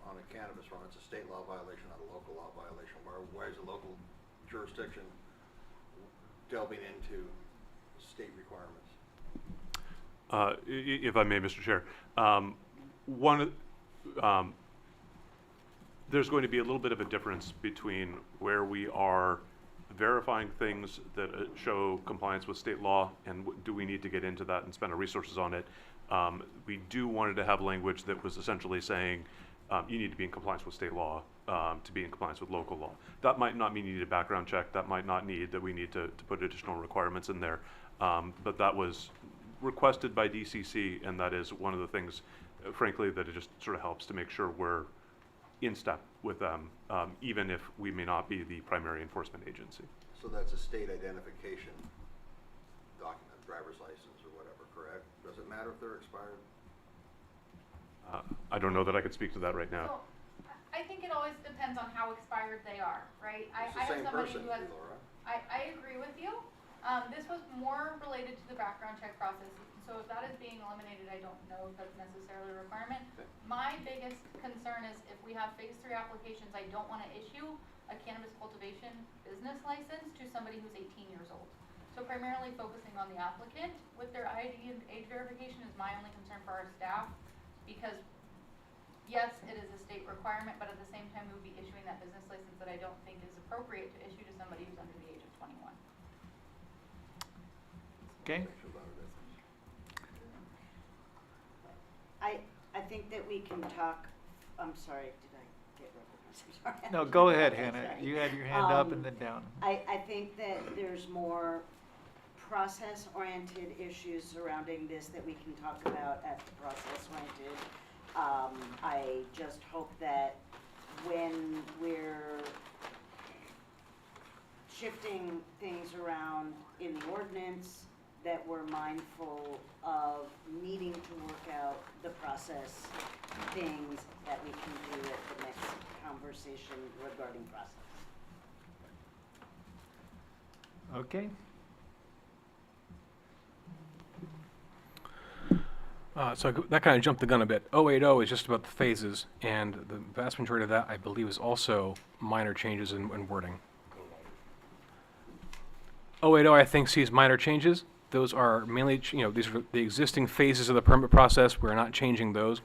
on a cannabis farm, it's a state law violation, not a local law violation. Why is the local jurisdiction delving into state requirements? If I may, Mr. Chair, there's going to be a little bit of a difference between where we are verifying things that show compliance with state law, and do we need to get into that and spend our resources on it. We do wanted to have language that was essentially saying you need to be in compliance with state law to be in compliance with local law. That might not mean you need a background check. That might not need that we need to put additional requirements in there. But that was requested by DCC, and that is one of the things, frankly, that it just sort of helps to make sure we're in step with them, even if we may not be the primary enforcement agency. So that's a state identification document. driver's license or whatever, correct? Does it matter if they're expired? I don't know that I could speak to that right now. So, I think it always depends on how expired they are, right? It's the I have same somebody person, who has, Laura. I agree with you. This was more related to the background check process, so if that is being eliminated, I don't know if that's necessarily a requirement. Okay. My biggest concern is if we have phase 3 applications, I don't wanna issue a cannabis cultivation business license to somebody who's 18 years old. So primarily focusing on the applicant with their ID and age verification is my only concern for our staff, because yes, it is a state requirement, but at the same time, we would be issuing that business license that I don't think is appropriate to issue to somebody who's under the age of 21. Okay, I think that we can talk, I'm sorry, did I get recognized? I'm sorry. no, go ahead, Okay, Hannah. sorry. You had your hand up and then down. I think that there's more process-oriented issues surrounding this that we can talk about at the process-oriented. I just hope that when we're shifting things around in the ordinance, that we're mindful of needing to work out the process things that we can do at the next conversation regarding process. Okay, So that kind of jumped the gun a bit. 080 is just about the phases, and the vast majority of that, I believe, is also minor changes in wording. 080, I think, sees minor changes. Those are mainly, these are the existing phases of the permit process. We're not changing those.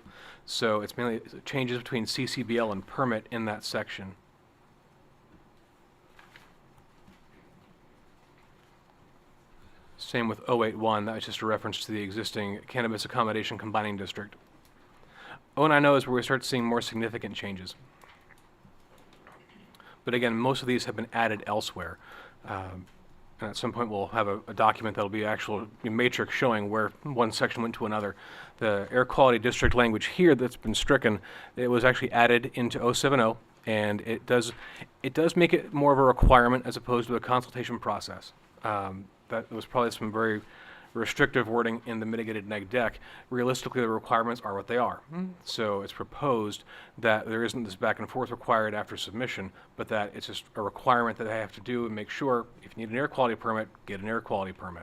So it's mainly changes between CCBL and permit in that section. Same with 081, that was just a reference to the existing cannabis accommodation combining district. 090 is where we start seeing more significant changes. But again, most of these have been added elsewhere. And at some point we'll have a document that'll be actual matrix showing where one section went to another. The air quality district language here that's been stricken, it was actually added into 070, and it does make it more of a requirement as opposed to a consultation process. That was probably some very restrictive wording in the mitigated neg deck. Realistically, the requirements are what they are. So it's proposed that there isn't this back and forth required after submission, but that it's just a requirement that they have to do and make sure if you need an air quality permit, get an air quality permit.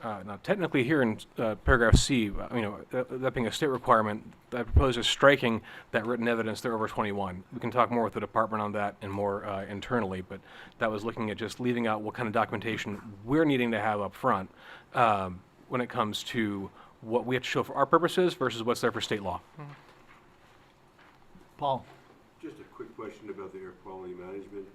Now, technically here in paragraph C, that being a state requirement, I propose is striking that written evidence they're over 21. We can talk more with the department on that and more internally, but that was looking at just leaving out what kind of documentation we're needing to have up front when it comes to what we have to show for our purposes versus what's there for state law. Paul. Just a quick question about the air quality management.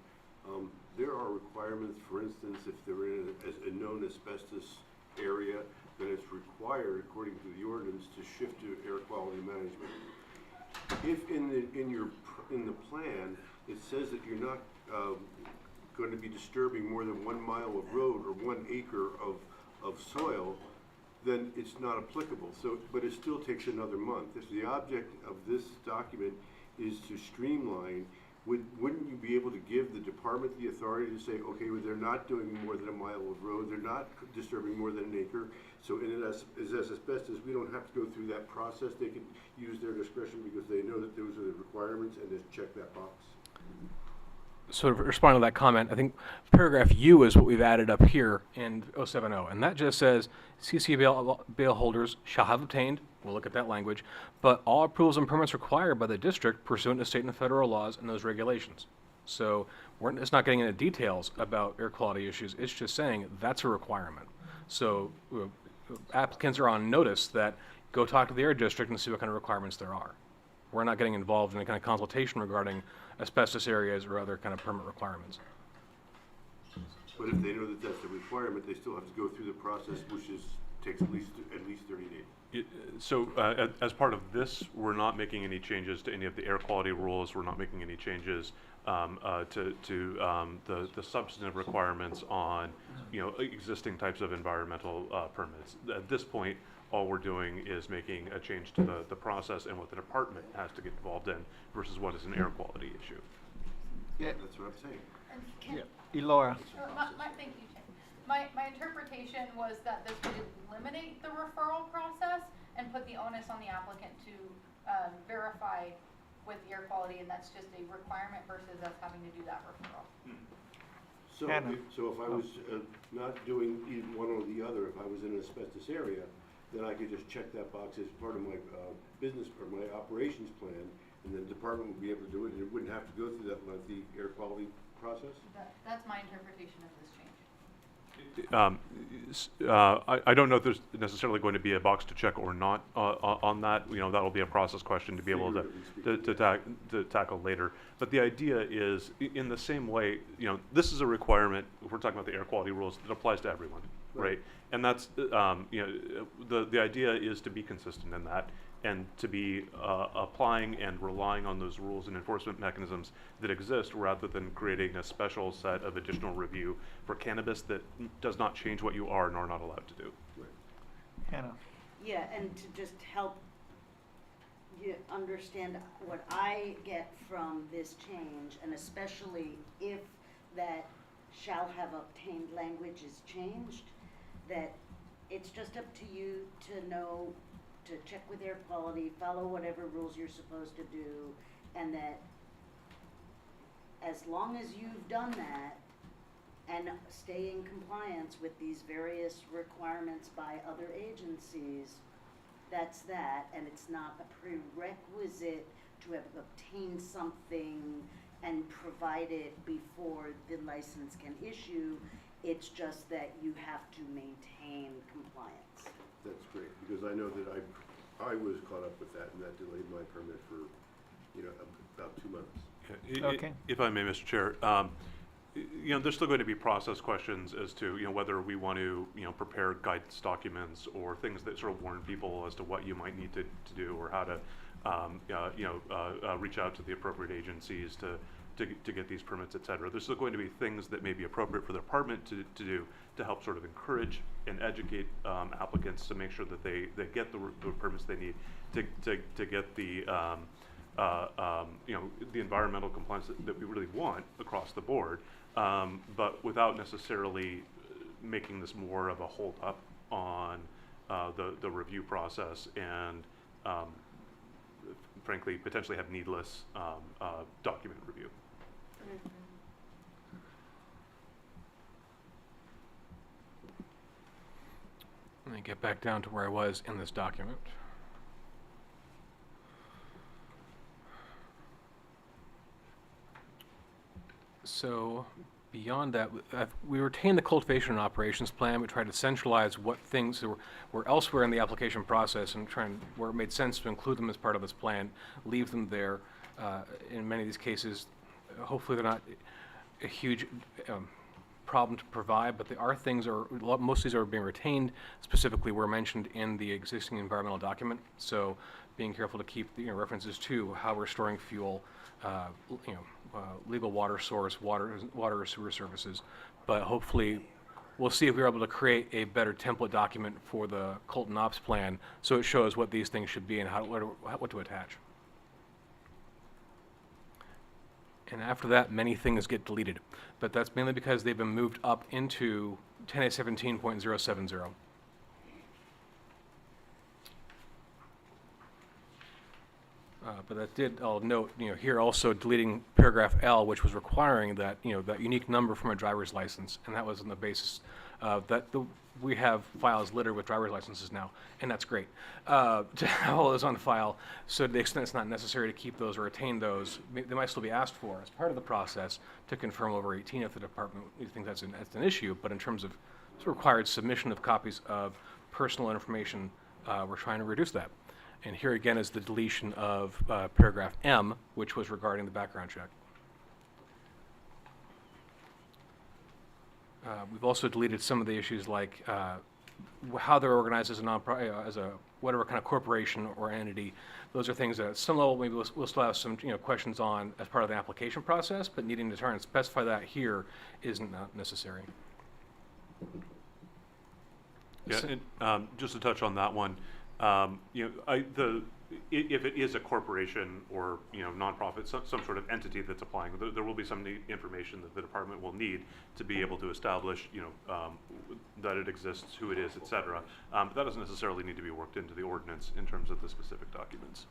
There are requirements, for instance, if they're in a known asbestos area, then it's required, according to the ordinance, to shift to air quality management. If in the plan it says that you're not going to be disturbing more than 1 mile of road or 1 acre of soil, then it's not applicable. So, but it still takes another month. If the object of this document is to streamline, wouldn't you be able to give the department the authority to say, okay, well, they're not doing more than 1 mile of road, they're not disturbing more than 1 acre, so in it as asbestos, we don't have to go through that process. They can use their discretion because they know that those are the requirements and just check that box. So to respond to that comment, I think paragraph U is what we've added up here in 070, and that just says CCBL bail holders shall have obtained, we'll look at that language, but all approvals and permits required by the district pursuant to state and federal laws and those regulations. So it's not getting into details about air quality issues, it's just saying that's a requirement. So applicants are on notice that go talk to the air district and see what kind of requirements there are. We're not getting involved in any kind of consultation regarding asbestos areas or other kind of permit requirements. But if they know that that's a requirement, they still have to go through the process, which takes at least 30 days. So as part of this, we're not making any changes to any of the air quality rules. We're not making any changes to the substantive requirements on existing types of environmental permits. At this point, all we're doing is making a change to the process and what the department has to get involved in versus what is an air quality issue. Yeah. That's what I'm saying. And can- Elora. Thank you, Jay. My interpretation was that this would eliminate the referral process and put the onus on the applicant to verify with air quality, and that's just a requirement versus us having to do that referral. So, Hannah. so if I was not doing either one or the other, if I was in an asbestos area, then I could just check that box as part of my business or my operations plan, and the department would be able to do it, and it wouldn't have to go through that lengthy air quality process? That's my interpretation of this change. I don't know if there's necessarily going to be a box to check or not on that. You know, that'll be a process question to be able to tackle later. But the idea is, in the same way, you know, this is a requirement, if we're talking about the air quality rules, that applies to everyone, right? And that's, you know, the idea is to be consistent in that, and to be applying and relying on those rules and enforcement mechanisms that exist, rather than creating a special set of additional review for cannabis that does not change what you are nor not allowed to do. Hannah. Yeah, and to just help you understand what I get from this change, and especially if that shall have obtained language is changed, that it's just up to you to know, to check with air quality, follow whatever rules you're supposed to do, and that as long as you've done that and stay in compliance with these various requirements by other agencies, that's that, and it's not a prerequisite to have obtained something and provide it before the license can issue. It's just that you have to maintain compliance. That's great, because I know that I was caught up with that, and that delayed my permit for, you know, about 2 months. Okay. If I may, Mr. Chair, you know, there's still going to be process questions as to, you know, whether we want to, you know, prepare guidance documents or things that sort of warn people as to what you might need to do, or how to, you know, reach out to the appropriate agencies to get these permits, et cetera. There's still going to be things that may be appropriate for the department to do to help sort of encourage and educate applicants to make sure that they get the permits they need to get the you know, the environmental compliance that we really want across the board, but without necessarily making this more of a hold up on the review process, and frankly potentially have needless document review. Let me get back down to where I was in this document. So beyond that, we retained the cultivation and operations plan. We tried to centralize what things were elsewhere in the application process, and where it made sense to include them as part of this plan, leave them there. In many of these cases, hopefully they're not a huge problem to provide, but they are things, most of these are being retained, specifically were mentioned in the existing environmental document. So being careful to keep the, you know, references to how we're storing fuel, you know, legal water source, water or sewer services. But hopefully we'll see if we're able to create a better template document for the Colton Ops plan, so it shows what these things should be and what to attach. And after that, many things get deleted, but that's mainly because they've been moved up into 10A17.070. But I'll note, you know, here also deleting paragraph L, which was requiring that, you know, that unique number from a driver's license, and that was on the basis that we have files littered with driver's licenses now, and that's great to have all those on file. So to the extent it's not necessary to keep those or retain those, they might still be asked for as part of the process to confirm over 18 if the department thinks that's an issue. But in terms of required submission of copies of personal information, we're trying to reduce that. And here again is the deletion of paragraph M, which was regarding the background check. We've also deleted some of the issues like how they're organized as a whatever kind of corporation or entity. Those are things that at some level maybe we'll still have some, you know, questions on as part of the application process, but needing to try and specify that here isn't necessary. Yeah, and just to touch on that one, you know, if it is a corporation or, you know, nonprofit, some sort of entity that's applying, there will be some information that the department will need to be able to establish, you know, that it exists, who it is, et cetera. But that doesn't necessarily need to be worked into the ordinance in terms of the specific documents.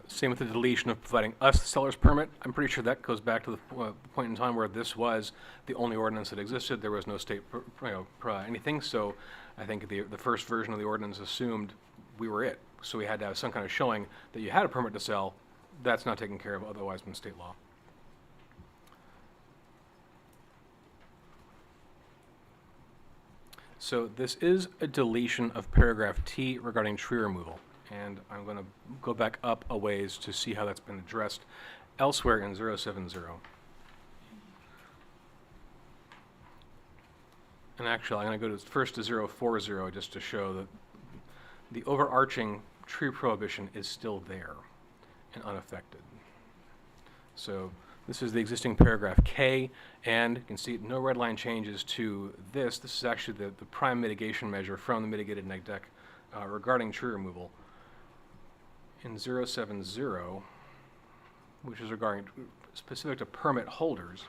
Same with the deletion of providing us the seller's permit. I'm pretty sure that goes back to the point in time where this was the only ordinance that existed. There was no state, anything. So I think the first version of the ordinance assumed we were it. So we had to have some kind of showing that you had a permit to sell. That's not taken care of otherwise in state law. So this is a deletion of paragraph T regarding tree removal. And I'm going to go back up a ways to see how that's been addressed elsewhere in 070. And actually, I'm going to go first to 040 just to show that the overarching tree prohibition is still there and unaffected. So this is the existing paragraph K, and you can see no red line changes to this. This is actually the prime mitigation measure from the mitigated neg deck regarding tree removal. In 070, which is regarding specific to permit holders,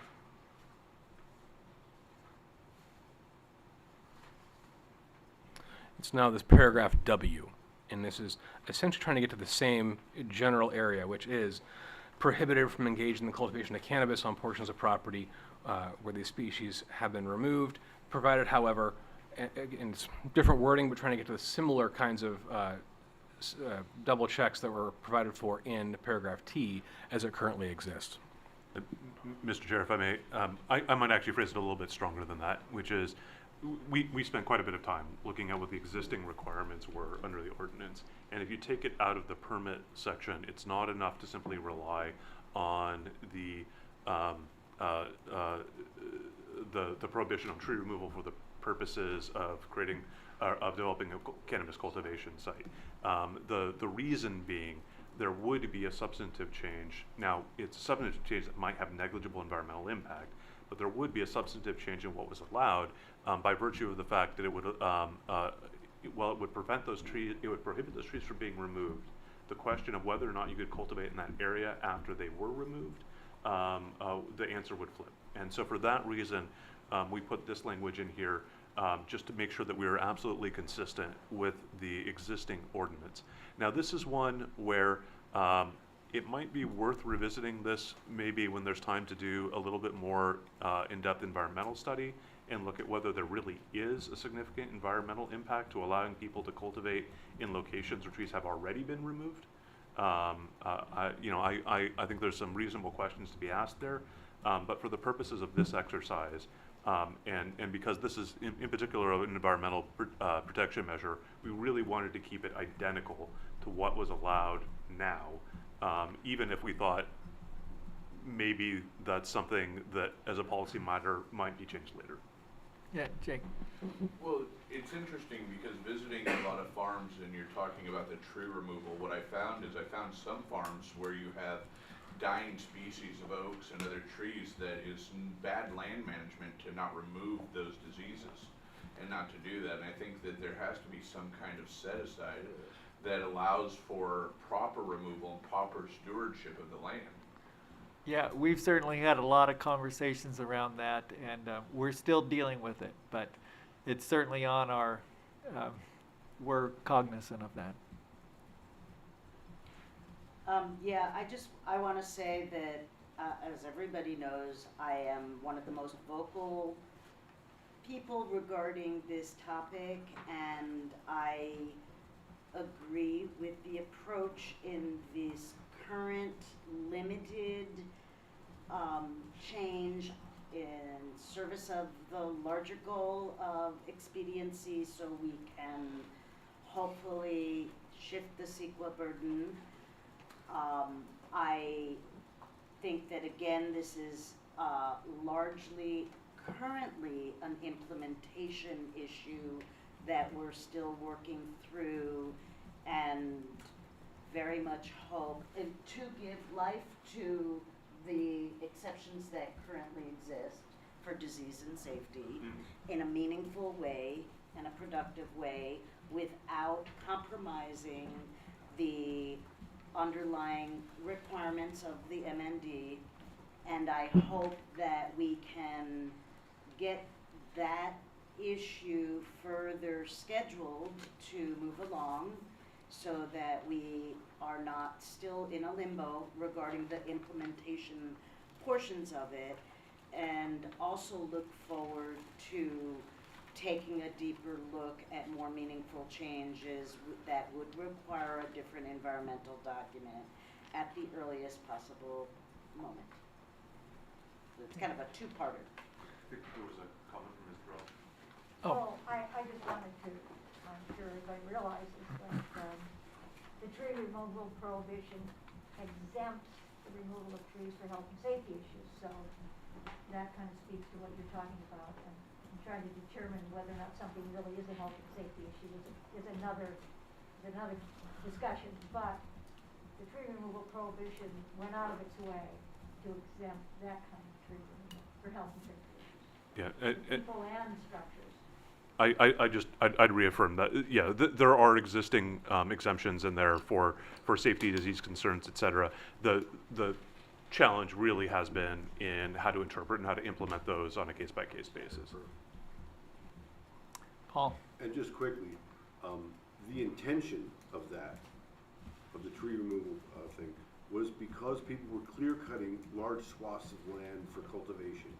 it's now this paragraph W, and this is essentially trying to get to the same general area, which is prohibited from engaging in the cultivation of cannabis on portions of property where these species have been removed, provided, however, in different wording, but trying to get to the similar kinds of double checks that were provided for in paragraph T as it currently exists. Mr. Chair, if I may, I might actually phrase it a little bit stronger than that, which is we spent quite a bit of time looking at what the existing requirements were under the ordinance. And if you take it out of the permit section, it's not enough to simply rely on the prohibition of tree removal for the purposes of creating of developing a cannabis cultivation site. The reason being there would be a substantive change. Now, it's a substantive change that might have negligible environmental impact, but there would be a substantive change in what was allowed by virtue of the fact that it would, well, it would prevent those trees, it would prohibit those trees from being removed. The question of whether or not you could cultivate in that area after they were removed, the answer would flip. And so for that reason, we put this language in here just to make sure that we are absolutely consistent with the existing ordinance. Now, this is one where it might be worth revisiting this maybe when there's time to do a little bit more in-depth environmental study and look at whether there really is a significant environmental impact to allowing people to cultivate in locations where trees have already been removed. I think there's some reasonable questions to be asked there, but for the purposes of this exercise, and because this is in particular an environmental protection measure, we really wanted to keep it identical to what was allowed now, even if we thought maybe that's something that as a policy matter might be changed later. Yeah, Jake. Well, it's interesting because visiting a lot of farms and you're talking about the tree removal, what I found is I found some farms where you have dying species of oaks and other trees that is bad land management to not remove those diseases and not to do that. And I think that there has to be some kind of set aside that allows for proper removal and proper stewardship of the land. Yeah, we've certainly had a lot of conversations around that, and we're still dealing with it, but it's certainly on our, we're cognizant of that. I want to say that, as everybody knows, I am one of the most vocal people regarding this topic, and I agree with the approach in this current limited change in service of the larger goal of expediency so we can hopefully shift the CEQA burden. I think that again this is largely currently an implementation issue that we're still working through, and very much hope and to give life to the exceptions that currently exist for disease and safety in a meaningful way in a productive way without compromising the underlying requirements of the MND. And I hope that we can get that issue further scheduled to move along so that we are not still in a limbo regarding the implementation portions of it, and also look forward to taking a deeper look at more meaningful changes that would require a different environmental document at the earliest possible moment. So it's kind of a two-parter. There was a comment from Ms. Grell. Oh. Well, I just wanted to, I'm sure everybody realizes that, the tree removal prohibition exempts the removal of trees for health and safety issues, so that kind of speaks to what you're talking about, and trying to determine whether or not something really is a health and safety issue is another discussion, but the tree removal prohibition went out of its way to exempt that kind of tree removal for health and safety issues. Yeah, For people and structures. I'd reaffirm that, yeah, there are existing exemptions in there for safety, disease concerns, et cetera. The challenge really has been in how to interpret and how to implement those on a case-by-case basis. Paul? And just quickly, the intention of that, of the tree removal thing, was because people were clear-cutting large swaths of land for cultivation.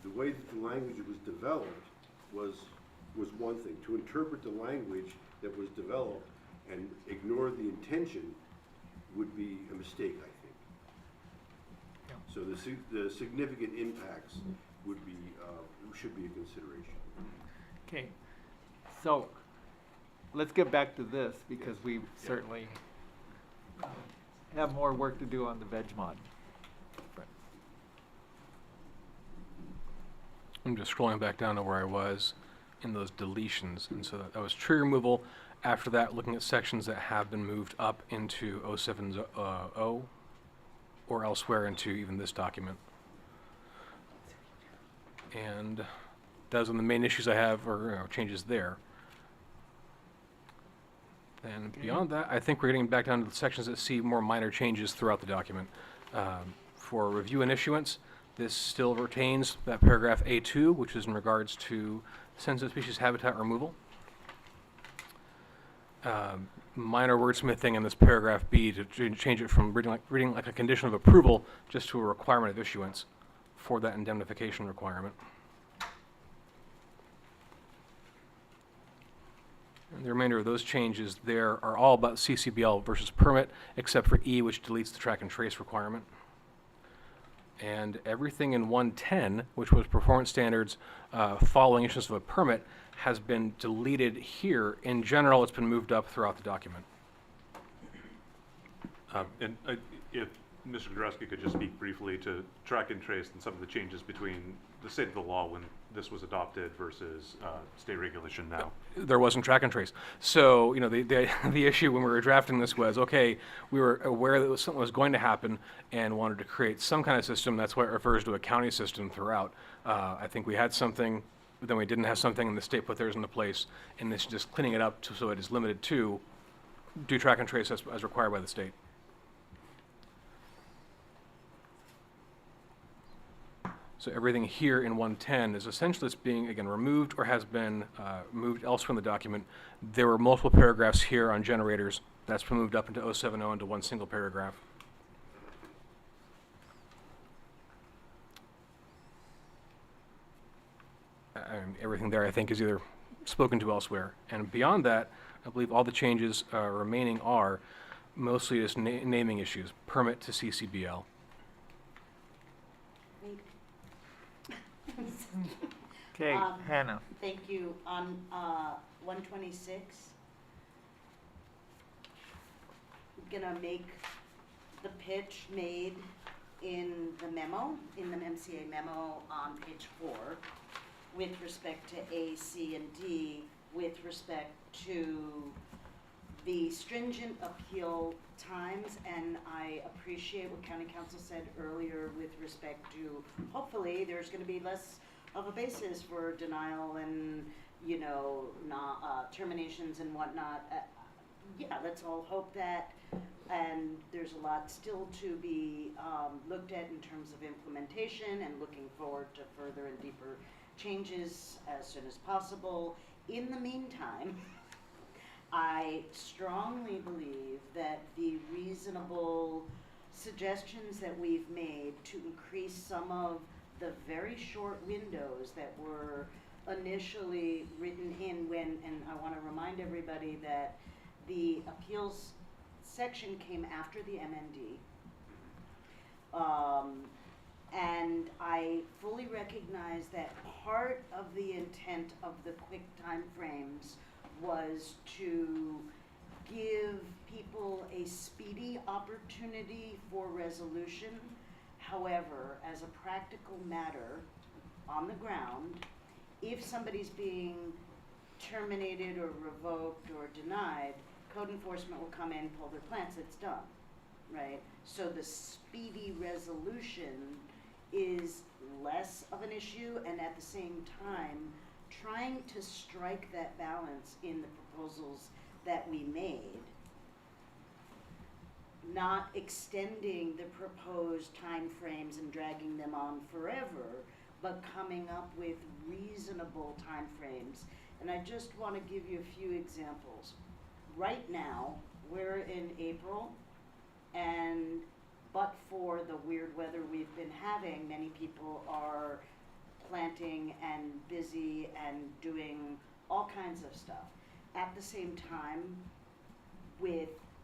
The way that the language was developed was one thing. To interpret the language that was developed and ignore the intention would be a mistake, I think. Yeah. So the significant impacts would be, should be a consideration. Okay, so let's get back to this because we certainly have more work to do on the Vegemont. I'm just scrolling back down to where I was in those deletions, and so that was tree removal. After that, looking at sections that have been moved up into 070 or elsewhere into even this document. And those are the main issues I have, or changes there. And beyond that, I think we're getting back down to the sections that see more minor changes throughout the document. For review and issuance, this still retains that paragraph A2, which is in regards to sensitive species habitat removal. Minor wordsmithing in this paragraph B to change it from reading like a condition of approval just to a requirement of issuance for that indemnification requirement. And the remainder of those changes there are all about CCBL versus permit, except for E, which deletes the track and trace requirement. And everything in 110, which was performance standards following issuance of a permit, has been deleted here. In general, it's been moved up throughout the document. And if Mr. Gudrowski could just speak briefly to track and trace and some of the changes between the state of the law when this was adopted versus state regulation now. There wasn't track and trace. So, you know, the issue when we were drafting this was, okay, we were aware that something was going to happen and wanted to create some kind of system. That's why it refers to a county system throughout. I think we had something, but then we didn't have something, and the state put theirs into place, and this is just cleaning it up so it is limited to do track and trace as required by the state. So everything here in 110 is essentially being, again, removed or has been moved elsewhere in the document. There were multiple paragraphs here on generators. That's been moved up into 070 into one single paragraph. Everything there, I think, is either spoken to elsewhere. And beyond that, I believe all the changes remaining are mostly just naming issues, permit to CCBL. Okay, Hannah. Thank you. On 126, I'm gonna make the pitch made in the memo, in the MCA memo on page 4, with respect to A, C, and D, with respect to the stringent appeal times, and I appreciate what County Council said earlier with respect to, hopefully, there's gonna be less of a basis for denial and you know, not, terminations and whatnot. Yeah, let's all hope that, and there's a lot still to be looked at in terms of implementation, and looking forward to further and deeper changes as soon as possible. In the meantime, I strongly believe that the reasonable suggestions that we've made to increase some of the very short windows that were initially written in when, and I want to remind everybody that the appeals section came after the MND. And I fully recognize that part of the intent of the quick timeframes was to give people a speedy opportunity for resolution. However, as a practical matter, on the ground, if somebody's being terminated or revoked or denied, code enforcement will come in, pull their plants, it's done, right? So the speedy resolution is less of an issue, and at the same time, trying to strike that balance in the proposals that we made, not extending the proposed timeframes and dragging them on forever, but coming up with reasonable timeframes. And I just want to give you a few examples. Right now, we're in April, and but for the weird weather we've been having, many people are planting and busy and doing all kinds of stuff. At the same time,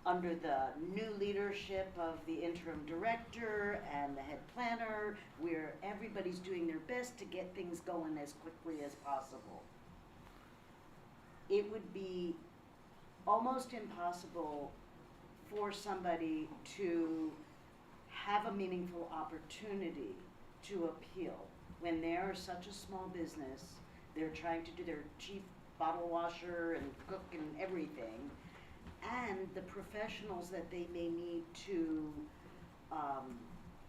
under the new leadership of the interim director and the head planner, where everybody's doing their best to get things going as quickly as possible. It would be almost impossible for somebody to have a meaningful opportunity to appeal when they are such a small business. They're trying to do their chief bottle washer and cook and everything, and the professionals that they may need to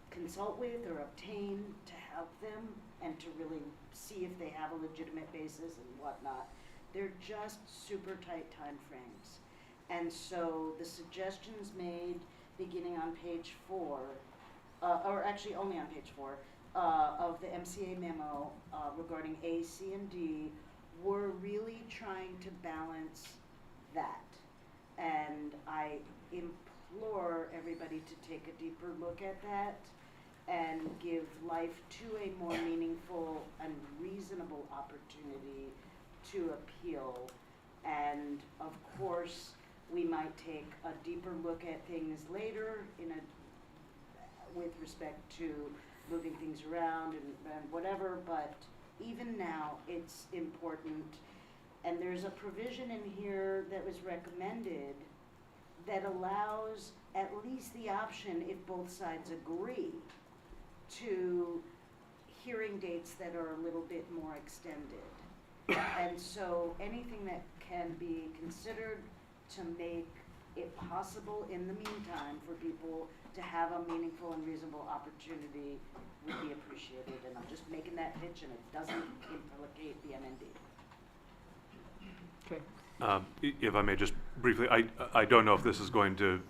consult with or obtain to help them and to really see if they have a legitimate basis and whatnot. They're just super tight time frames. And so the suggestions made beginning on page 4, or actually only on page 4, of the MCA memo regarding A, C, and D were really trying to balance that. And I implore everybody to take a deeper look at that and give life to a more meaningful and reasonable opportunity to appeal. And of course, we might take a deeper look at things later with respect to moving things around and whatever, but even now, it's important. And there's a provision in here that was recommended that allows at least the option, if both sides agree, to hearing dates that are a little bit more extended. And so anything that can be considered to make it possible in the meantime for people to have a meaningful and reasonable opportunity would be appreciated. And I'm just making that pitch, and it doesn't implicate the MND. Okay. If I may just briefly, I don't know if this is going to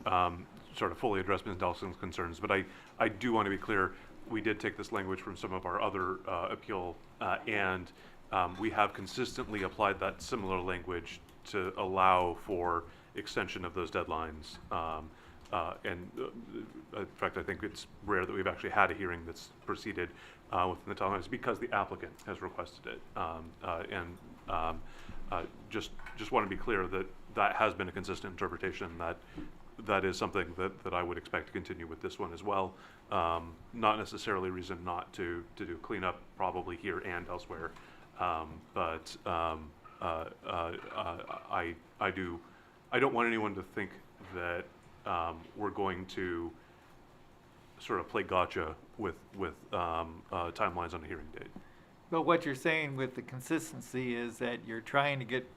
sort of fully address Ms. Nelson's concerns, but I do want to be clear, we did take this language from some of our other appeal, and we have consistently applied that similar language to allow for extension of those deadlines. In fact, I think it's rare that we've actually had a hearing that's proceeded within the timelines because the applicant has requested it. Just want to be clear that that has been a consistent interpretation, that is something that I would expect to continue with this one as well. Not necessarily reason not to do cleanup probably here and elsewhere, but I don't want anyone to think that we're going to sort of play gotcha with timelines on a hearing date. But what you're saying with the consistency is that you're trying to get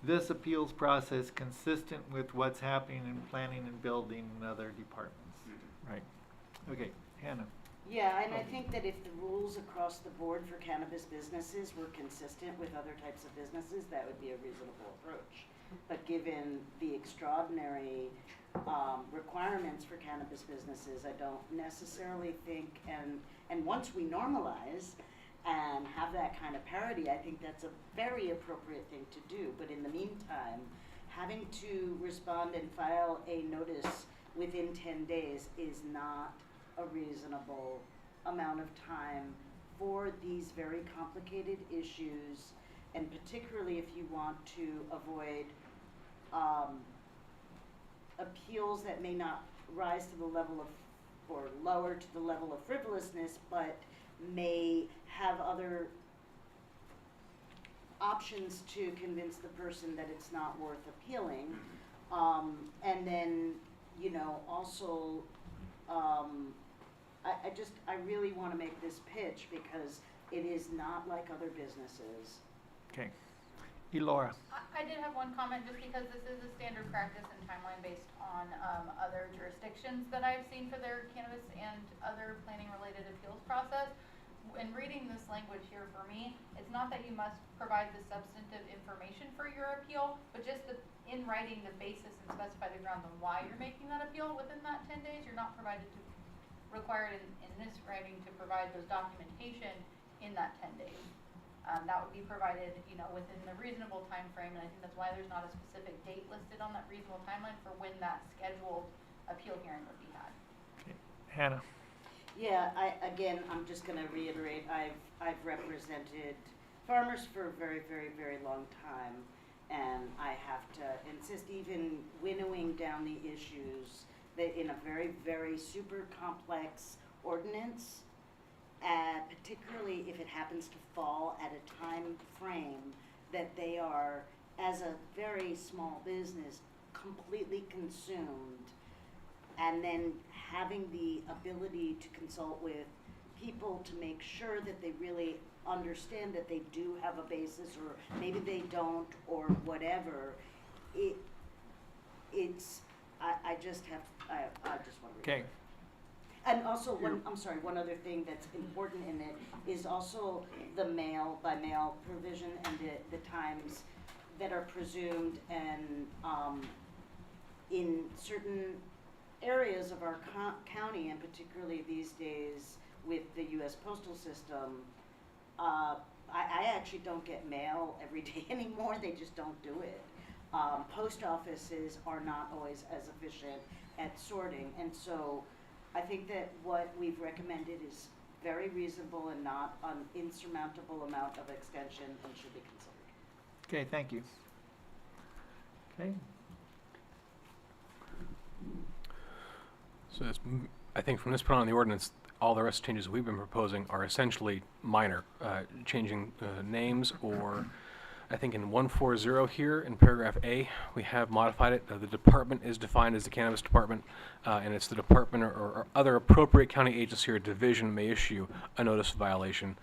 this appeals process consistent with what's happening in planning and building and other departments. Right. Okay, Hannah. Yeah, and I think that if the rules across the board for cannabis businesses were consistent with other types of businesses, that would be a reasonable approach. But given the extraordinary requirements for cannabis businesses, I don't necessarily think, and once we normalize and have that kind of parity, I think that's a very appropriate thing to do. But in the meantime, having to respond and file a notice within 10 days is not a reasonable amount of time for these very complicated issues, and particularly if you want to avoid appeals that may not rise to the level of, or lower to the level of frivolousness, but may have other options to convince the person that it's not worth appealing. And then, you know, also, I really want to make this pitch because it is not like other businesses. Okay. Elora. I did have one comment, just because this is a standard practice and timeline based on other jurisdictions that I've seen for their cannabis and other planning-related appeals process. In reading this language here, for me, it's not that you must provide the substantive information for your appeal, but just in writing the basis and specify the grounds on why you're making that appeal within that 10 days. You're not required in this writing to provide those documentation in that 10 days. That would be provided, you know, within the reasonable time frame, and I think that's why there's not a specific date listed on that reasonable timeline for when that scheduled appeal hearing would be had. Okay. Hannah. Yeah, I'm just gonna reiterate, I've represented farmers for a very, very, very long time, and I have to insist, even winnowing down the issues, that in a very, very super complex ordinance, particularly if it happens to fall at a time frame that they are, as a very small business, completely consumed, and then having the ability to consult with people to make sure that they really understand that they do have a basis, or maybe they don't, or whatever. I just want to. Okay. And also, one other thing that's important in it is also the by mail provision and the times that are presumed, and in certain areas of our county, and particularly these days with the U.S. postal system, I actually don't get mail every day anymore. They just don't do it. Post offices are not always as efficient at sorting, and so I think that what we've recommended is very reasonable and not an insurmountable amount of extension, and should be considered. Okay, thank you. Okay. So I think from this point on in the ordinance, all the rest of changes we've been proposing are essentially minor, changing names, or I think in 140 here in paragraph A, we have modified it. The department is defined as the cannabis department, and it's the department or other appropriate county agency or division may issue a notice of violation.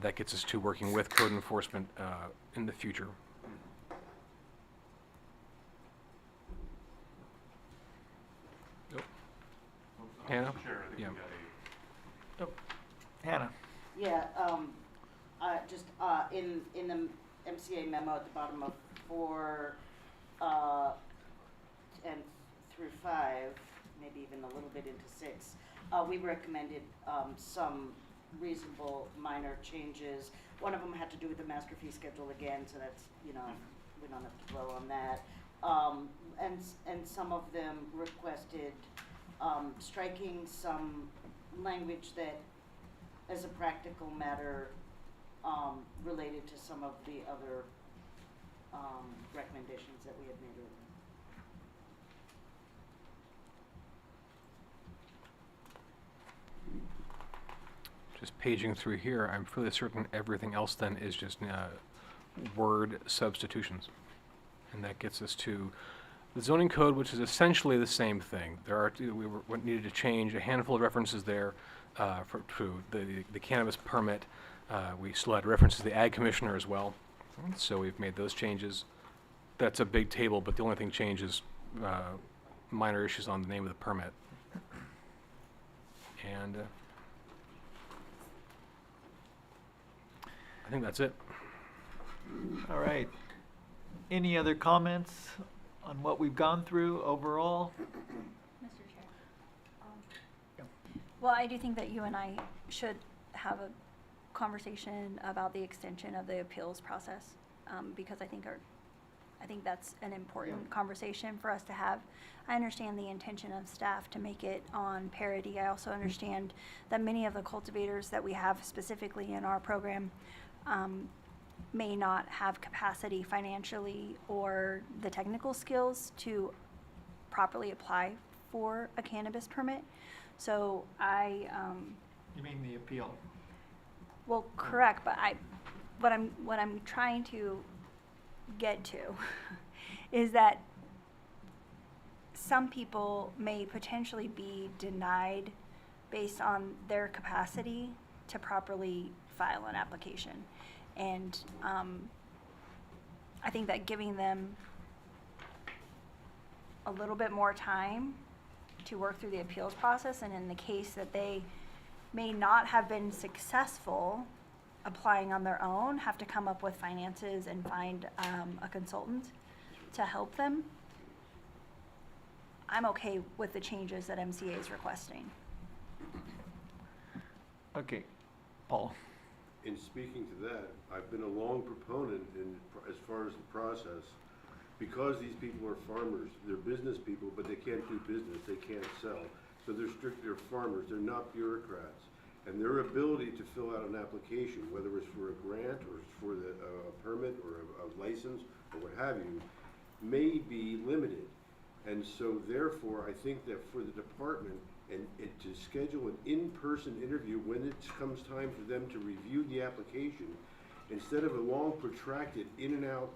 That gets us to working with code enforcement in the future. Hannah? Yeah. Hannah. Yeah, just in the MCA memo at the bottom of 4 and through 5, maybe even a little bit into 6, we recommended some reasonable minor changes. One of them had to do with the master fee schedule again, so that's, you know, we don't have to dwell on that. And some of them requested striking some language that, as a practical matter, related to some of the other recommendations that we had made earlier. Just paging through here, I'm fairly certain everything else then is just word substitutions. And that gets us to the zoning code, which is essentially the same thing. We needed to change a handful of references there to the cannabis permit. We still had references to the ag commissioner as well. So we've made those changes. That's a big table, but the only thing changed is minor issues on the name of the permit. And I think that's it. All right. Any other comments on what we've gone through overall? Mr. Chair. Well, I do think that you and I should have a conversation about the extension of the appeals process, because I think that's an important conversation for us to have. I understand the intention of staff to make it on parity. I also understand that many of the cultivators that we have specifically in our program may not have capacity financially or the technical skills to properly apply for a cannabis permit. So You mean the appeal? well, correct, but what I'm trying to get to is that some people may potentially be denied based on their capacity to properly file an application. And I think that giving them a little bit more time to work through the appeals process, and in the case that they may not have been successful applying on their own, have to come up with finances and find a consultant to help them, I'm okay with the changes that MCA is requesting. Okay, Paul. In speaking to that, I've been a long proponent as far as the process, because these people are farmers, they're business people, but they can't do business, they can't sell. So they're farmers, they're not bureaucrats. And their ability to fill out an application, whether it's for a grant or it's for a permit or a license or what have you, may be limited. And so therefore, I think that for the department and to schedule an in-person interview when it comes time for them to review the application, instead of a long protracted in and out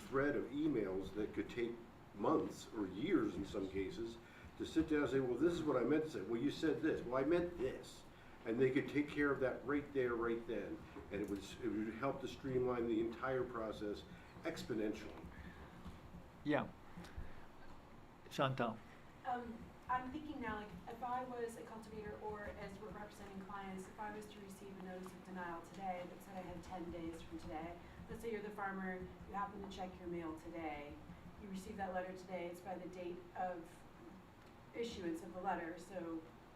thread of emails that could take months or years in some cases, to sit down and say, well, this is what I meant to say. Well, you said this. Well, I meant this. And they could take care of that right there, right then. And it would help to streamline the entire process exponentially. Yeah. Chantal. I'm thinking now, like, if I was a cultivator or as we're representing clients, if I was to receive a notice of denial today that said I had 10 days from today, let's say you're the farmer, you happen to check your mail today, you receive that letter today, it's by the date of issuance of the letter, so,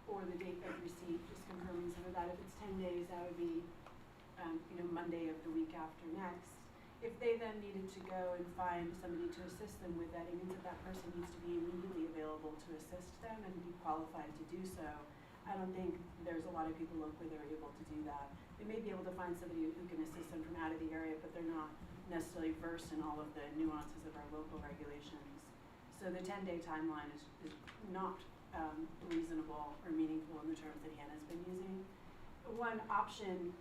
or the date of receipt, just confirming some of that. If it's 10 days, that would be, Monday of the week after next. If they then needed to go and find somebody to assist them with that, it means that person needs to be immediately available to assist them and be qualified to do so. I don't think there's a lot of people locally that are able to do that. They may be able to find somebody who can assist them from out of the area, but they're not necessarily versed in all of the nuances of our local regulations. So the 10-day timeline is not reasonable or meaningful in the terms that Hannah's been using. One option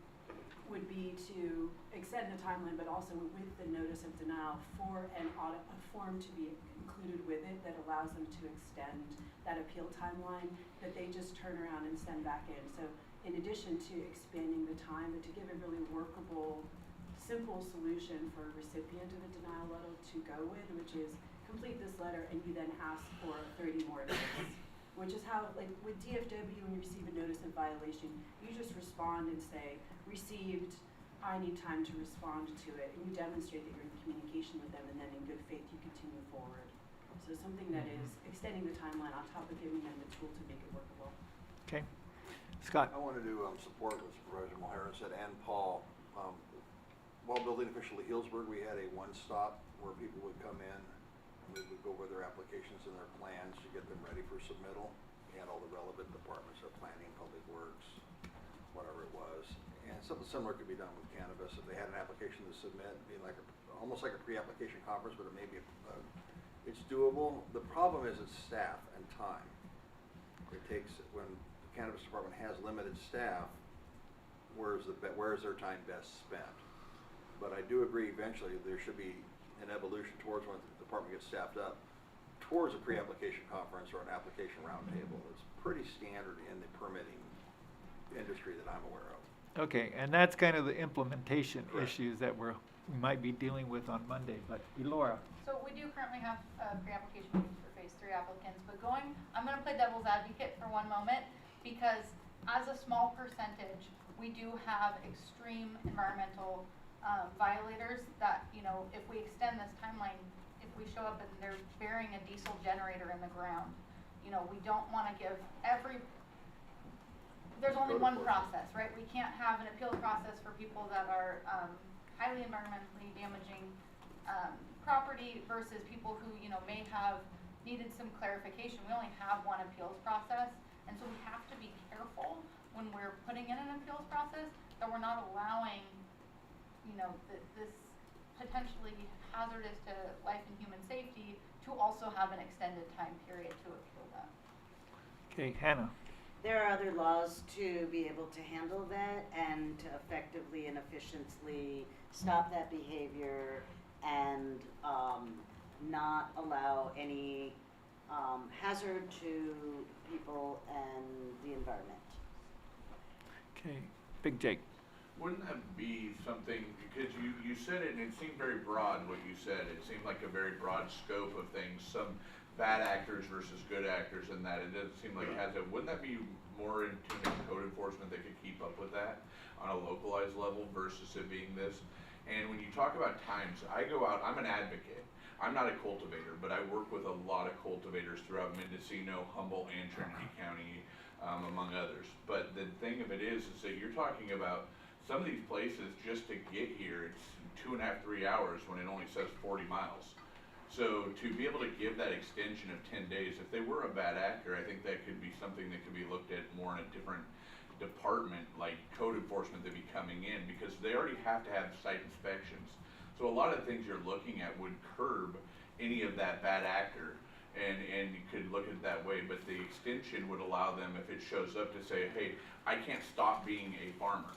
would be to extend the timeline, but also with the notice of denial for a form to be included with it that allows them to extend that appeal timeline that they just turn around and send back in. So in addition to expanding the time, but to give a really workable, simple solution for a recipient of a denial letter to go with, which is complete this letter and you then ask for 30 more days. Which is how, like with DFW, when you receive a notice of violation, you just respond and say, received, I need time to respond to it, and you demonstrate that you're in communication with them, and then in good faith you continue forward. So something that is extending the timeline on top of giving them the tool to make it workable. Okay. Scott. I wanted to support what Supervisor Mulhern said and Paul. While building officially Healdsburg, we had a one-stop where people would come in and we would go over their applications and their plans to get them ready for submittal. We had all the relevant departments of planning, public works, whatever it was. And something similar could be done with cannabis. If they had an application to submit, it'd be like almost like a pre-application conference, but it may be it's doable. The problem is it's staff and time. It takes, when the cannabis department has limited staff, where's their time best spent? But I do agree eventually there should be an evolution towards, when the department gets staffed up, towards a pre-application conference or an application roundtable. It's pretty standard in the permitting industry that I'm aware of. Okay, and that's kind of the implementation Correct. issues that we might be dealing with on Monday, but Elora. So we do currently have pre-application meetings for phase 3 applicants, but I'm gonna play devil's advocate for one moment, because as a small percentage, we do have extreme environmental violators that, you know, if we extend this timeline, if we show up and they're burying a diesel generator in the ground, you know, we don't want to give there's only one process, right? We can't have an appeal process for people that are highly environmentally damaging property versus people who, you know, may have needed some clarification. We only have one appeals process, and so we have to be careful when we're putting in an appeals process that we're not allowing, you know, this potentially hazardous to life and human safety to also have an extended time period to appeal that. Okay, Hannah. There are other laws to be able to handle that and to effectively and efficiently stop that behavior and not allow any hazard to people and the environment. Okay, Big Jake. Wouldn't that be something, because you said it and it seemed very broad what you said. It seemed like a very broad scope of things, some bad actors versus good actors and that. It doesn't seem like it has that. Wouldn't that be more in tune with code enforcement that could keep up with that on a localized level versus it being this? And when you talk about times, I go out, I'm an advocate. I'm not a cultivator, but I work with a lot of cultivators throughout Mendocino, Humboldt, and Trinity County, among others. But the thing of it is that you're talking about some of these places just to get here, it's 2.5, 3 hours when it only says 40 miles. So to be able to give that extension of 10 days, if they were a bad actor, I think that could be something that could be looked at more in a different department, like code enforcement, that be coming in, because they already have to have site inspections. So a lot of the things you're looking at would curb any of that bad actor, and you could look at it that way, but the extension would allow them, if it shows up, to say, hey, I can't stop being a farmer.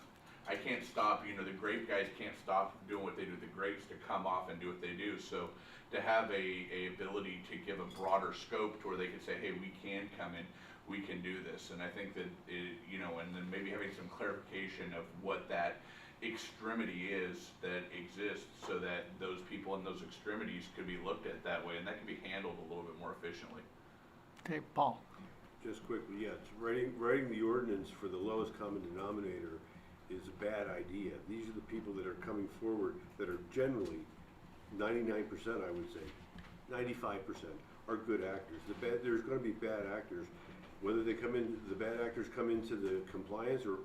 I can't stop, you know, the grape guys can't stop doing what they do with the grapes to come off and do what they do. So to have a ability to give a broader scope to where they could say, hey, we can come in, we can do this. And I think that, you know, and then maybe having some clarification of what that extremity is that exists, so that those people in those extremities could be looked at that way, and that can be handled a little bit more efficiently. Okay, Paul. Just quickly, yes, writing the ordinance for the lowest common denominator is a bad idea. These are the people that are coming forward that are generally 99%, I would say, 95% are good actors. There's going to be bad actors, whether they come in, the bad actors come into the compliance or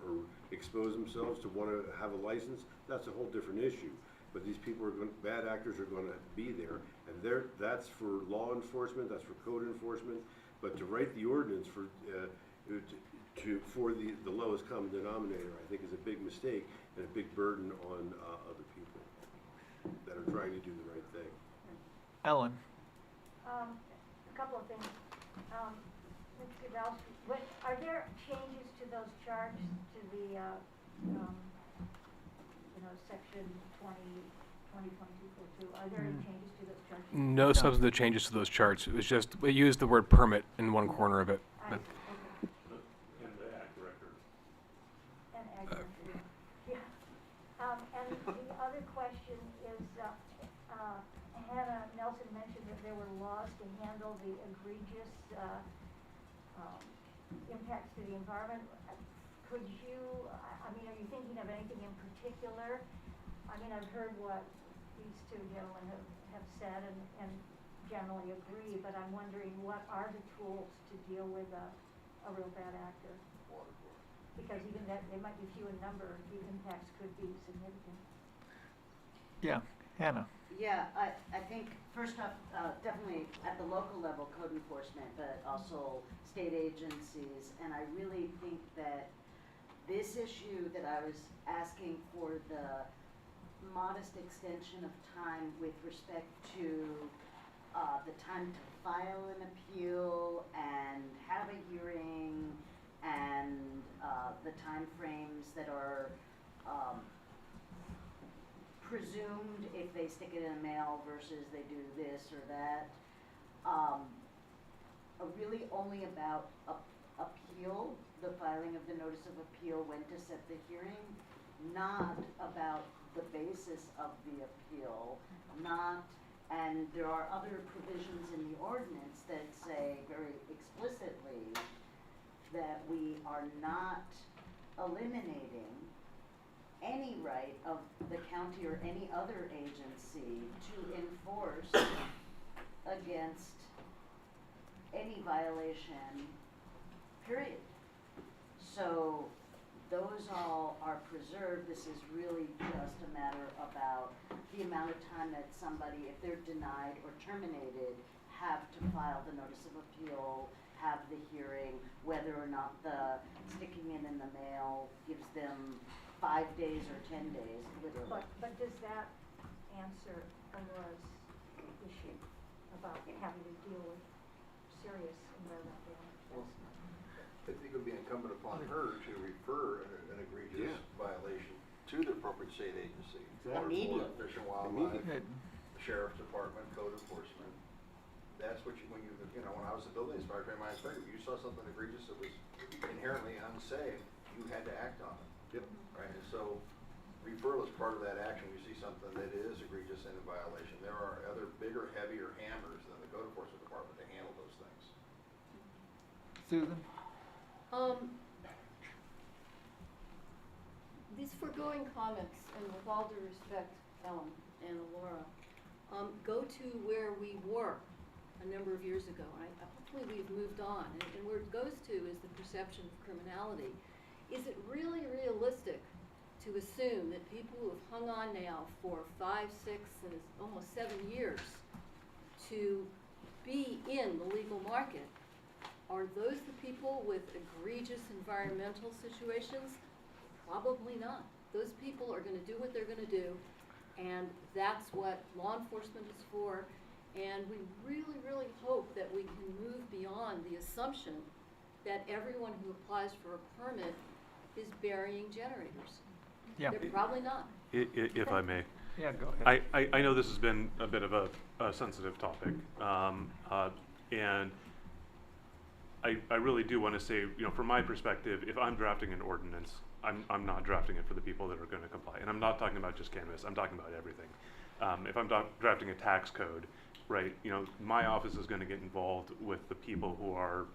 expose themselves to want to have a license. That's a whole different issue. But these people bad actors are going to be there, and that's for law enforcement, that's for code enforcement. But to write the ordinance for the lowest common denominator, I think, is a big mistake and a big burden on other people that are trying to do the right thing. Ellen. A couple of things. Mr. Gadowski, are there changes to those charts to the, section 20.242? Are there any changes to those charts? No substantive changes to those charts. It was just, we used the word permit in one corner of it. But And the ag director. And ag director, yeah. And the other question is, Hannah Nelson mentioned that there were laws to handle the egregious impacts to the environment. Could you, are you thinking of anything in particular? I've heard what these two gentlemen have said and generally agree, but I'm wondering, what are the tools to deal with a real bad actor? Because even that, they might be few in number, the impacts could be significant. Yeah, Hannah. Yeah, I think first off, definitely at the local level, code enforcement, but also state agencies. And I really think that this issue that I was asking for the modest extension of time with respect to the time to file an appeal and have a hearing and the time frames that are presumed if they stick it in a mail versus they do this or that, are really only about appeal, the filing of the notice of appeal, when to set the hearing, not about the basis of the appeal, and there are other provisions in the ordinance that say very explicitly that we are not eliminating any right of the county or any other agency to enforce against any violation, period. So those all are preserved. This is really just a matter about the amount of time that somebody, if they're denied or terminated, have to file the notice of appeal, have the hearing, whether or not the sticking it in the mail gives them 5 days or 10 days, literally. But does that answer Aurora's issue about having to deal with serious environmental assessment? I think it would be incumbent upon her to refer an egregious violation to the appropriate state agency. Immediately. Fish and Wildlife, Good. Sheriff's Department, Code Enforcement. That's what you, when I was a building inspector, my inspector, you saw something egregious that was inherently unsafe, you had to act on it. Yep. Right, and so referral is part of that action. You see something that is egregious and in violation. There are other bigger, heavier hammers than the Code Enforcement Department to handle those things. Susan? These foregoing comments, and with all due respect, Ellen and Laura, go to where we were a number of years ago. Hopefully we've moved on, and where it goes to is the perception of criminality. Is it really realistic to assume that people who have hung on now for 5, 6, and almost 7 years to be in the legal market, are those the people with egregious environmental situations? Probably not. Those people are going to do what they're going to do, and that's what law enforcement is for. And we really, really hope that we can move beyond the assumption that everyone who applies for a permit is burying generators. Yeah. They're probably not. If I may. Yeah, go ahead. I know this has been a bit of a sensitive topic, and I really do want to say, from my perspective, if I'm drafting an ordinance, I'm not drafting it for the people that are going to comply. And I'm not talking about just cannabis, I'm talking about everything. If I'm drafting a tax code, right, my office is going to get involved with the people who are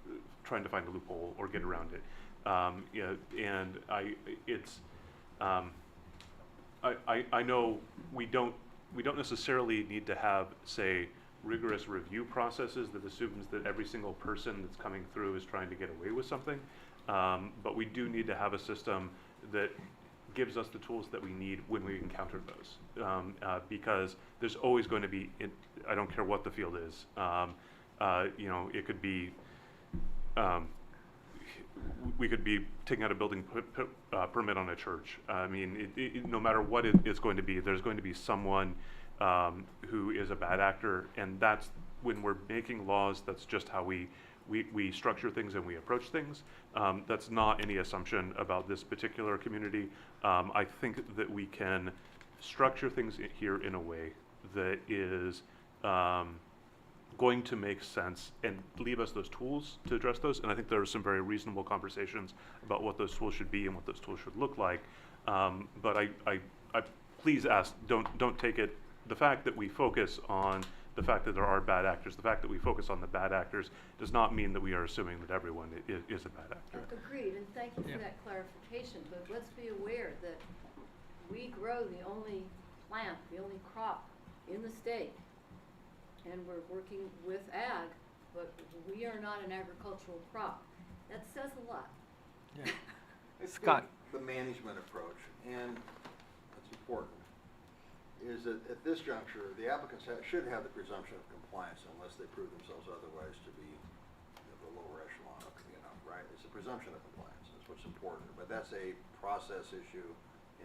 trying to find a loophole or get around it. And I know we don't necessarily need to have, say, rigorous review processes that assumes that every single person that's coming through is trying to get away with something. But we do need to have a system that gives us the tools that we need when we encounter those. Because there's always going to be, I don't care what the field is, it could be, we could be taking out a building permit on a church. I mean, no matter what it's going to be, there's going to be someone who is a bad actor, and that's when we're making laws. That's just how we structure things and we approach things. That's not any assumption about this particular community. I think that we can structure things here in a way that is going to make sense and leave us those tools to address those. And I think there are some very reasonable conversations about what those tools should be and what those tools should look like. But I please ask, don't take it. The fact that we focus on the fact that there are bad actors, the fact that we focus on the bad actors does not mean that we are assuming that everyone is a bad actor. Agreed, and thank you for that clarification, but let's be aware that we grow the only plant, the only crop in the state, and we're working with ag, but we are not an agricultural crop. That says a lot. Yeah. I Scott. think the management approach, and that's important, is that at this juncture, the applicants should have the presumption of compliance unless they prove themselves otherwise to be the lower echelon of, right? It's a presumption of compliance. That's what's important. But that's a process issue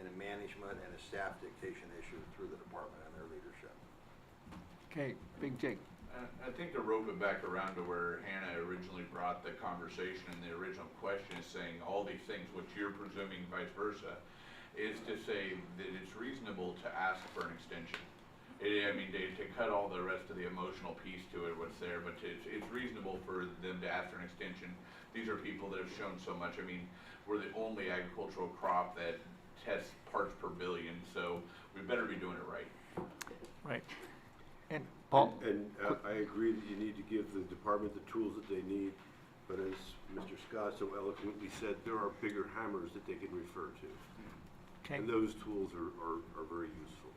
and a management and a staff dictation issue through the department and their leadership. Okay, Big Jake. I think to rope it back around to where Hannah originally brought the conversation, and the original question is saying all these things, which you're presuming vice versa, is to say that it's reasonable to ask for an extension. To cut all the rest of the emotional piece to it, what's there, but it's reasonable for them to ask for an extension. These are people that have shown so much. We're the only agricultural crop that tests parts per billion, so we better be doing it right. Right. And Paul? And I agree that you need to give the department the tools that they need. But as Mr. Scott so eloquently said, there are bigger hammers that they can refer to. Okay. And those tools are very useful.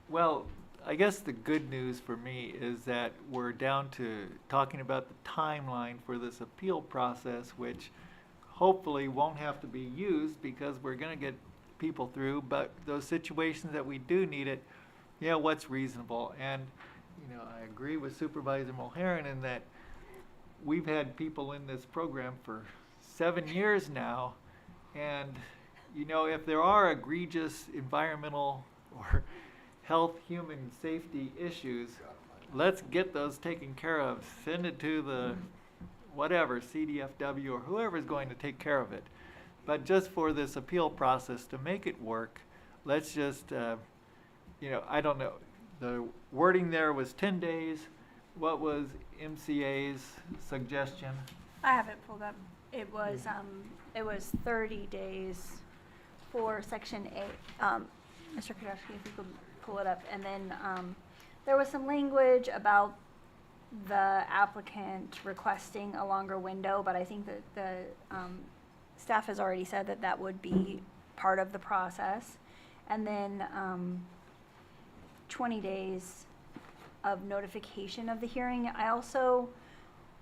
Well, I guess the good news for me is that we're down to talking about the timeline for this appeal process, which hopefully won't have to be used because we're going to get people through. But those situations that we do need it, yeah, what's reasonable? And, you know, I agree with Supervisor Mulherin in that we've had people in this program for 7 years now. And, you know, if there are egregious environmental or health, human safety issues, let's get those taken care of. Send it to the whatever, CDFW or whoever's going to take care of it. But just for this appeal process to make it work, let's just, you know, I don't know. The wording there was 10 days. What was MCA's suggestion? I have it pulled up. It was 30 days for Section 8. Mr. Kudowski, if you could pull it up. And then there was some language about the applicant requesting a longer window, but I think that the staff has already said that that would be part of the process. And then 20 days of notification of the hearing. I also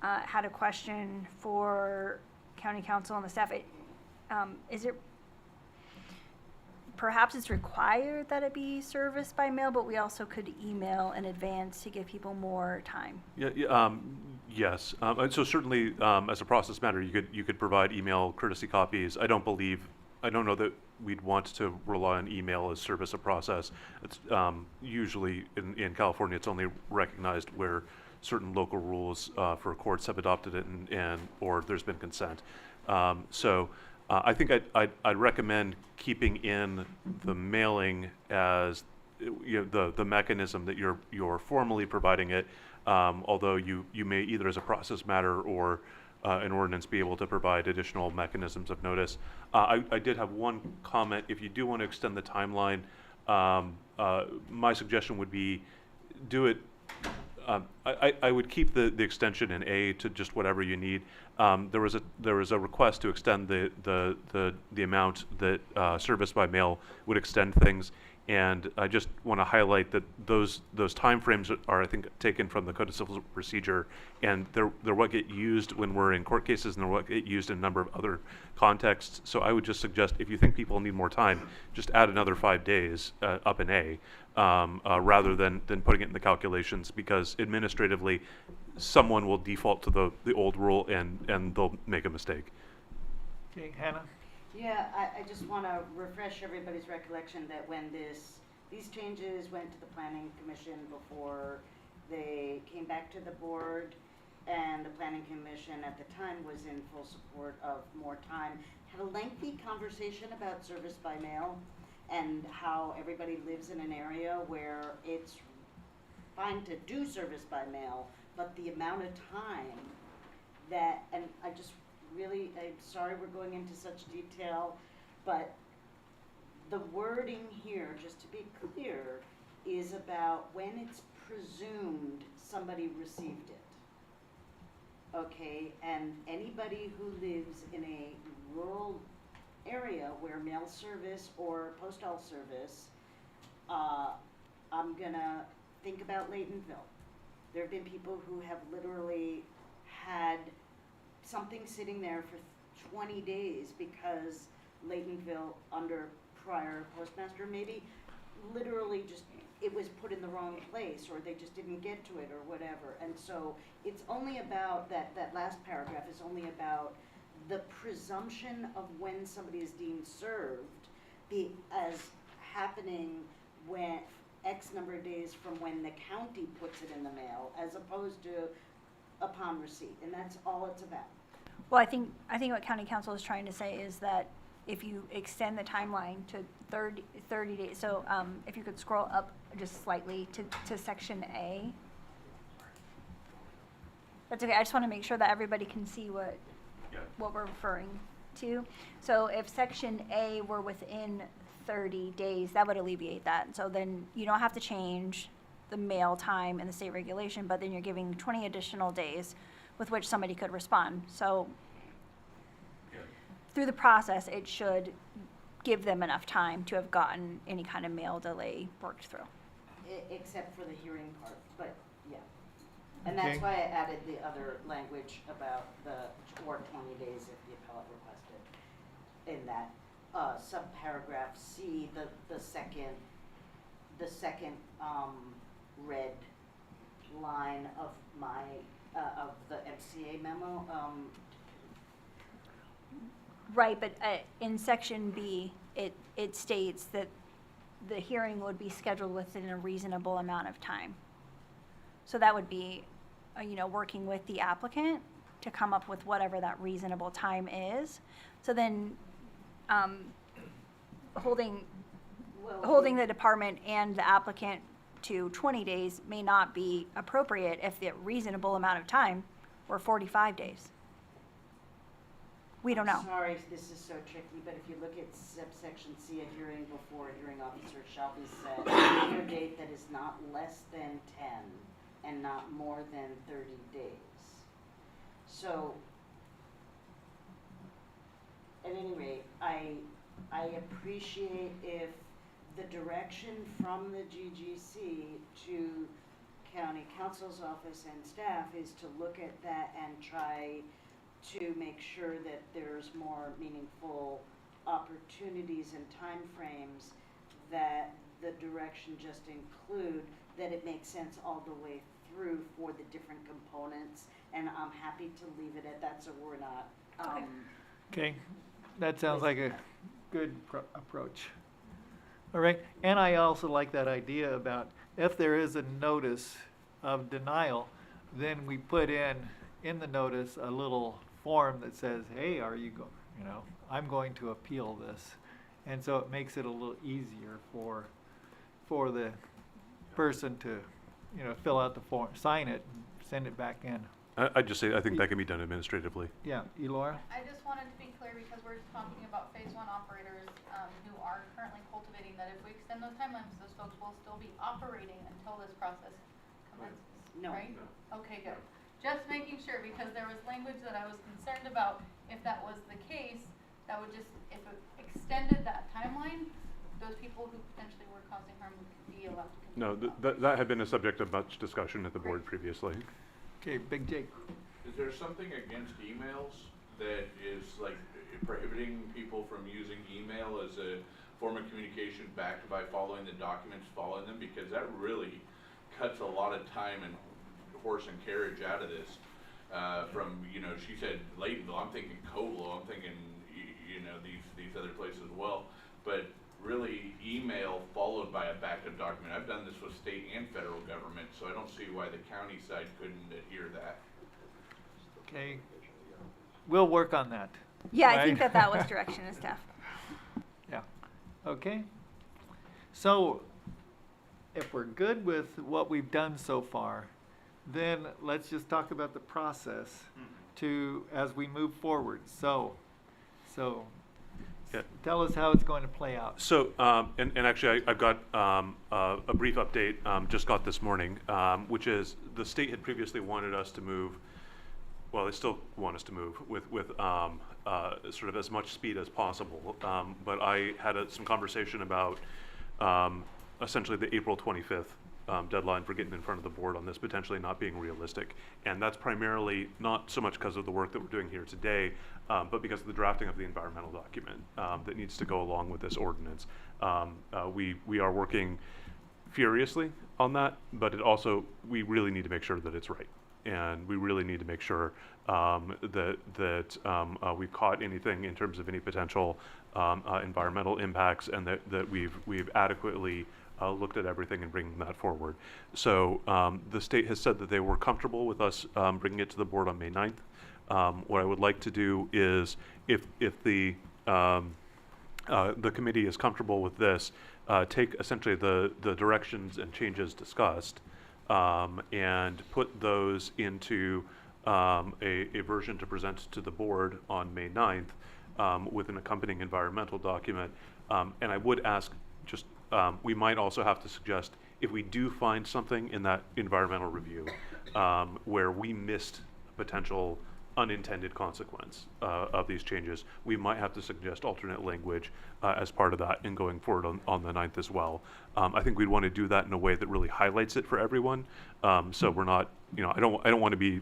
had a question for County Council and the staff. Is it perhaps it's required that it be serviced by mail, but we also could email in advance to give people more time? Yes. And so certainly, as a process matter, you could provide email courtesy copies. I don't know that we'd want to rely on email as service of process. It's usually in California, it's only recognized where certain local rules for courts have adopted it and or there's been consent. I think I'd recommend keeping in the mailing as the mechanism that you're formally providing it, although you may either as a process matter or an ordinance be able to provide additional mechanisms of notice. I did have one comment. If you do want to extend the timeline, my suggestion would be do it. I would keep the extension in A to just whatever you need. There was a request to extend the amount that service by mail would extend things, and I just want to highlight that those timeframes are, I think, taken from the Code of Civil Procedure, and they're what get used when we're in court cases, and they're what get used in a number of other contexts. So I would just suggest if you think people need more time, just add another 5 days up in A. Rather than putting it in the calculations, because administratively someone will default to the old rule and they'll make a mistake. Okay, Hannah? Yeah, I just want to refresh everybody's recollection that when these changes went to the Planning Commission before they came back to the board, and the Planning Commission at the time was in full support of more time, had a lengthy conversation about service by mail and how everybody lives in an area where it's fine to do service by mail, but the amount of time that, and I just really, I'm sorry we're going into such detail, but the wording here, just to be clear, is about when it's presumed somebody received it. Okay, and anybody who lives in a rural area where mail service or postal service, I'm gonna think about Laytonville. There have been people who have literally had something sitting there for 20 days because Laytonville, under prior postmaster, maybe literally just it was put in the wrong place, or they just didn't get to it, or whatever. And so it's only about that last paragraph is only about the presumption of when somebody is deemed served as happening when X number of days from when the county puts it in the mail, as opposed to upon receipt, and that's all it's about. Well, I think what County Council is trying to say is that if you extend the timeline to 30 days, so if you could scroll up just slightly to Section A. That's okay, I just want to make sure that everybody can see what we're referring to. So if Section A were within 30 days, that would alleviate that. So then you don't have to change the mail time and the state regulation, but then you're giving 20 additional days with which somebody could respond. So through the process, it should give them enough time to have gotten any kind of mail delay worked through. Except for the hearing part, but, yeah. And that's Okay. why I added the other language about or 20 days if the appellate requested. In that, subparagraph C, the second, red line of my, of the MCA memo, Right, but in section B, it states that the hearing would be scheduled within a reasonable amount of time. So that would be, working with the applicant to come up with whatever that reasonable time is. So then, holding the department and the applicant to 20 days may not be appropriate if the reasonable amount of time were 45 days. We don't know. Sorry, this is so tricky, but if you look at subsection C, a hearing before a hearing officer shall be set on a date that is not less than 10 and not more than 30 days. So, at any rate, I appreciate if the direction from the GGC to county counsel's office and staff is to look at that and try to make sure that there's more meaningful opportunities and timeframes, that the direction just include that it makes sense all the way through for the different components, and I'm happy to leave it at that so we're not, Okay, that sounds like a good approach. All right, and I also like that idea about if there is a notice of denial, then we put in the notice a little form that says, hey, I'm going to appeal this. And so it makes it a little easier for the person to, fill out the form, sign it, and send it back in. I'd just say, I think that can be done administratively. Yeah, Elora? I just wanted to be clear because we're talking about phase one operators who are currently cultivating, that if we extend those timelines, those folks will still be operating until this process commences, No. right? Okay, good. Just making sure, because there was language that I was concerned about. If that was the case, that would just, if it extended that timeline, those people who potentially were causing harm would be allowed to continue. No, that had been a subject of much discussion at the board previously. Okay, Big Jake. Is there something against emails that is like prohibiting people from using email as a form of communication backed by following the documents, following them? Because that really cuts a lot of time and horse and carriage out of this. From, she said Laytonville, I'm thinking Colo, I'm thinking, these other places as well. But really, email followed by a backup document. I've done this with state and federal government, so I don't see why the county side couldn't adhere that. Okay, we'll work on that. Yeah, I think Right? that was direction of staff. Yeah, okay. So, if we're good with what we've done so far, then let's just talk about the process as we move forward. So Yeah. tell us how it's going to play out. So, and actually, I've got a brief update just got this morning, which is the state had previously wanted us to move. Well, they still want us to move with sort of as much speed as possible. But I had some conversation about essentially the April 25th deadline for getting in front of the board on this potentially not being realistic. And that's primarily not so much because of the work that we're doing here today, but because of the drafting of the environmental document that needs to go along with this ordinance. We are working furiously on that, but we really need to make sure that it's right. And we really need to make sure that we've caught anything in terms of any potential environmental impacts, and that we've adequately looked at everything and bringing that forward. So the state has said that they were comfortable with us bringing it to the board on May 9th. What I would like to do is, if the committee is comfortable with this, take essentially the directions and changes discussed and put those into a version to present to the board on May 9th with an accompanying environmental document. And I would ask we might also have to suggest, if we do find something in that environmental review where we missed potential unintended consequence of these changes, we might have to suggest alternate language as part of that in going forward on the 9th as well. I think we'd want to do that in a way that really highlights it for everyone. So we're not, I don't want to be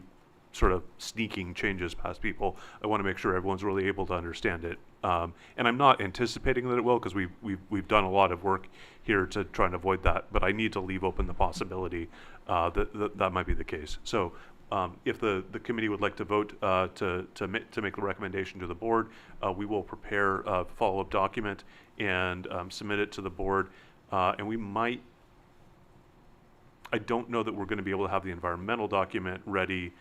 sort of sneaking changes past people. I want to make sure everyone's really able to understand it. And I'm not anticipating that it will, because we've done a lot of work here to try and avoid that, but I need to leave open the possibility that might be the case. So if the committee would like to vote to make the recommendation to the board, we will prepare a follow-up document and submit it to the board. And we might, I don't know that we're going to be able to have the environmental document ready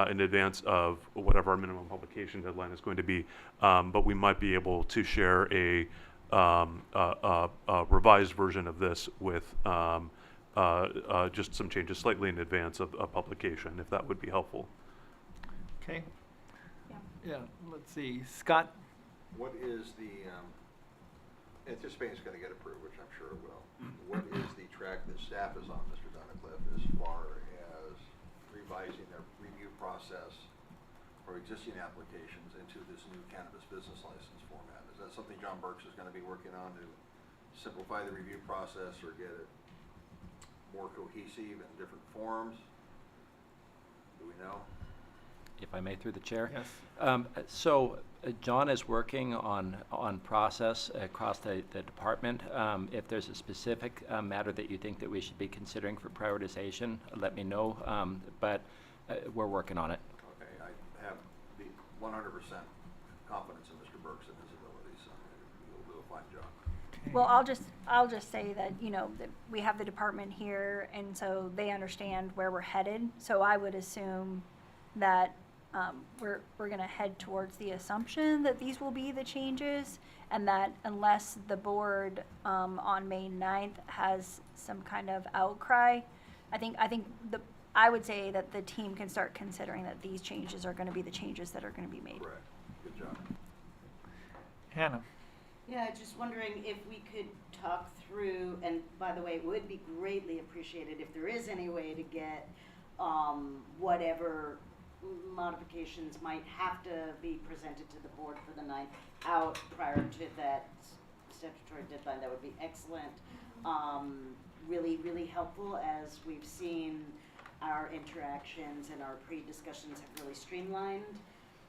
in advance of whatever our minimum publication deadline is going to be, but we might be able to share a revised version of this with just some changes slightly in advance of publication, if that would be helpful. Okay. Yeah. Yeah, let's see. Scott? What is the, anticipating it's gonna get approved, which I'm sure it will. What is the track that staff is on, Mr. Dunnicliff, as far as revising their review process for existing applications into this new cannabis business license format? Is that something John Burks is gonna be working on to simplify the review process or get it more cohesive in different forms? Do we know? If I may, through the chair. Yes. So John is working on process across the department. If there's a specific matter that you think that we should be considering for prioritization, let me know. But we're working on it. Okay, I have the 100% confidence in Mr. Burks and his abilities, so he'll do a fine job. Well, I'll just say that, that we have the department here, and so they understand where we're headed. So I would assume that we're going to head towards the assumption that these will be the changes, and that unless the board on May 9th has some kind of outcry, I would say that the team can start considering that these changes are going to be the changes that are going to be made. Correct. Good job. Hannah? Yeah, just wondering if we could talk through, and by the way, it would be greatly appreciated if there is any way to get whatever modifications might have to be presented to the board for the 9th out prior to that statutory deadline. That would be excellent. Really, really helpful, as we've seen our interactions and our pre-discussions have really streamlined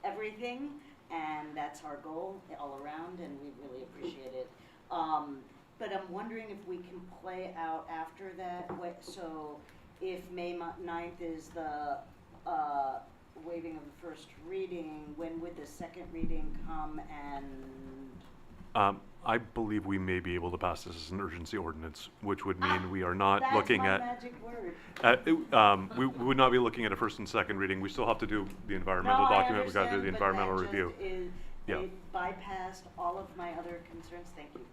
everything, and that's our goal all around, and we really appreciate it. But I'm wondering if we can play out after that. So if May 9th is the waiving of the first reading, when would the second reading come? And I believe we may be able to pass this as an urgency ordinance, which would mean we are not looking at. That's my magic word. We would not be looking at a first and second reading. We still have to do the environmental document. We've got to do the environmental review. Yeah. It bypassed all of my other concerns. Thank you.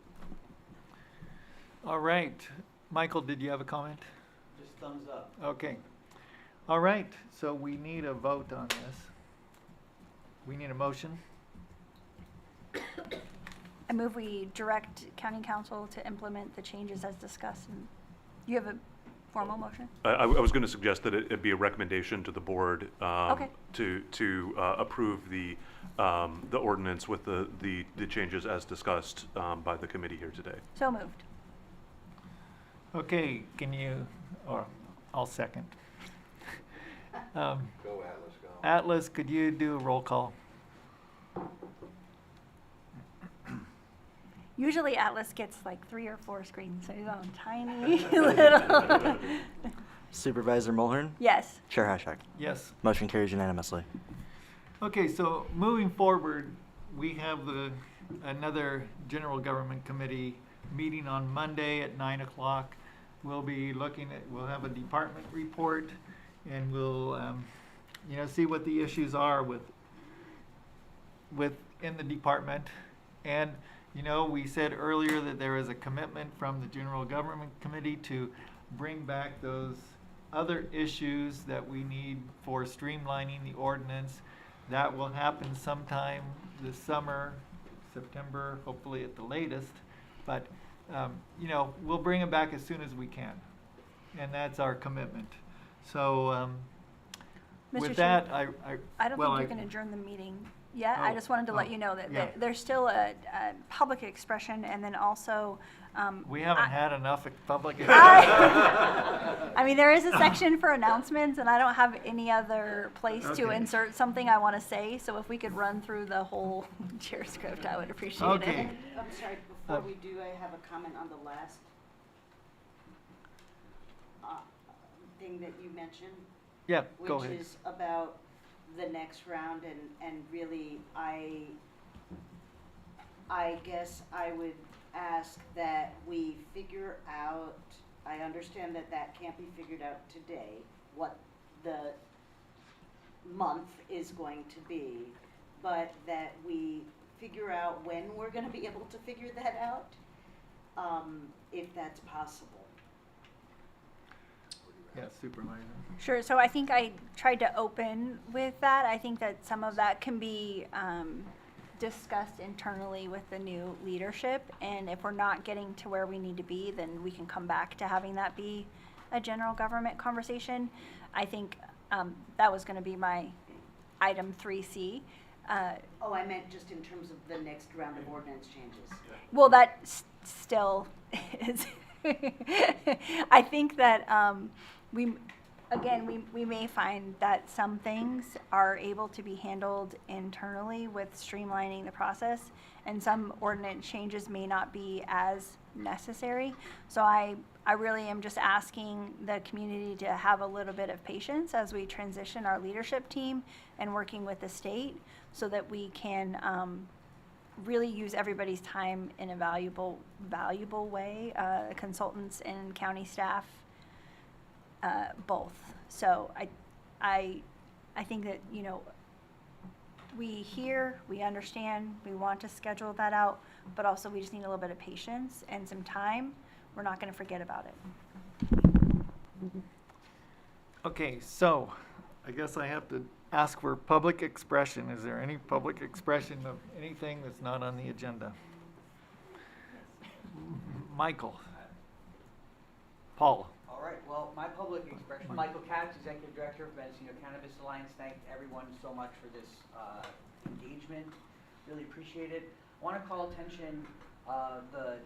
All right. Michael, did you have a comment? Just thumbs up. Okay. All right, so we need a vote on this. We need a motion. I move we direct county council to implement the changes as discussed. And you have a formal motion? I was going to suggest that it be a recommendation to the board Okay. to approve the ordinance with the changes as discussed by the committee here today. So moved. Okay, can you, or I'll second. Go Atlas, go. Atlas, could you do a roll call? Usually Atlas gets like 3 or 4 screens, so he's on tiny little. Supervisor Mulhern? Yes. Chair Hashak? Yes. Motion carries unanimously. Okay, so moving forward, we have another General Government Committee meeting on Monday at 9 o'clock. We'll have a department report, and we'll, see what the issues are within the department. And, we said earlier that there is a commitment from the General Government Committee to bring back those other issues that we need for streamlining the ordinance. That will happen sometime this summer, September, hopefully at the latest. But, we'll bring it back as soon as we can. And that's our commitment. So Mr. with Chair. that, I don't well, think you can adjourn the meeting yet. I Oh, just wanted to let oh, you know that yeah. there's still a public expression, and then also, we haven't had enough public. I mean, there is a section for announcements, and I don't have any other place to Okay. insert something I want to say, so if we could run through the whole chair script, I would appreciate it. Okay. I'm sorry, before we do, I have a comment on the last thing that you mentioned. Yeah, go ahead. Which is about the next round, and really, I guess I would ask that we figure out, I understand that that can't be figured out today, what the month is going to be, but that we figure out when we're gonna be able to figure that out, if that's possible. Yeah, Supervisor. Sure, so I think I tried to open with that. I think that some of that can be discussed internally with the new leadership, and if we're not getting to where we need to be, then we can come back to having that be a general government conversation. I think that was gonna be my item 3C. Oh, I meant just in terms of the next round of ordinance changes. Well, that still is. I think that we may find that some things are able to be handled internally with streamlining the process, and some ordinance changes may not be as necessary. So I really am just asking the community to have a little bit of patience as we transition our leadership team and working with the state, so that we can really use everybody's time in a valuable way, consultants and county staff, both. So I think that, we hear, we understand, we want to schedule that out, but also we just need a little bit of patience and some time. We're not gonna forget about it. Okay, so I guess I have to ask for public expression. Is there any public expression of anything that's not on the agenda? Michael. Paul. All right, well, my public expression, Michael Katz, Executive Director of Mendocino Cannabis Alliance. Thank everyone so much for this engagement. Really appreciate it. I want to call attention, the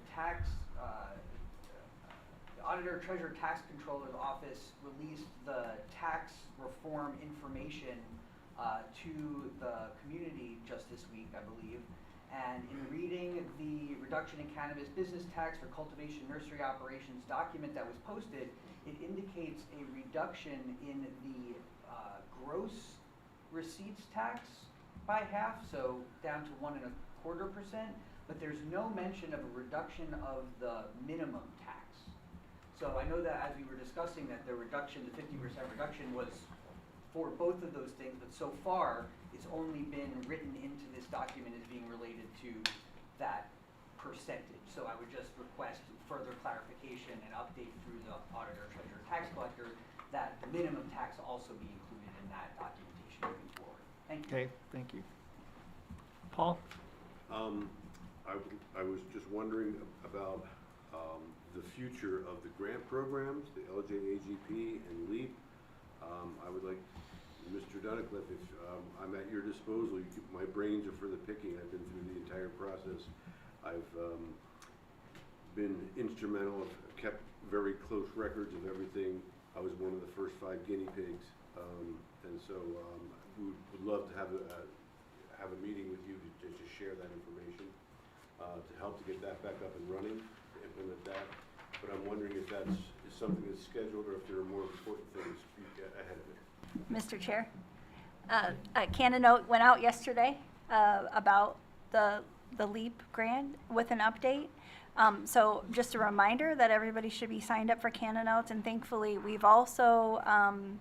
Auditor Treasurer Tax Controller's Office released the tax reform information to the community just this week, I believe. And in reading the reduction in cannabis business tax for cultivation nursery operations document that was posted, it indicates a reduction in the gross receipts tax by half, so down to 1.25%, but there's no mention of a reduction of the minimum tax. So I know that as we were discussing that the reduction, the 50% reduction was for both of those things, but so far it's only been written into this document as being related to that percentage. So I would just request further clarification and update through the Auditor, Treasurer, Tax Collector that the minimum tax also be included in that documentation moving forward. Thank you. Okay, thank you. Paul? I was just wondering about the future of the grant programs, the LJAGP and LEAP. I would like, Mr. Dunnicliff, if I'm at your disposal, my brains are for the picking. I've been through the entire process. I've been instrumental, I've kept very close records of everything. I was one of the first 5 guinea pigs, and so we would love to have a meeting with you to share that information, to help to get that back up and running, to implement that. But I'm wondering if that's something that's scheduled, or if there are more important things ahead of it. Mr. Chair, a Canon note went out yesterday about the LEAP grant with an update. So just a reminder that everybody should be signed up for Canon notes, and thankfully we've also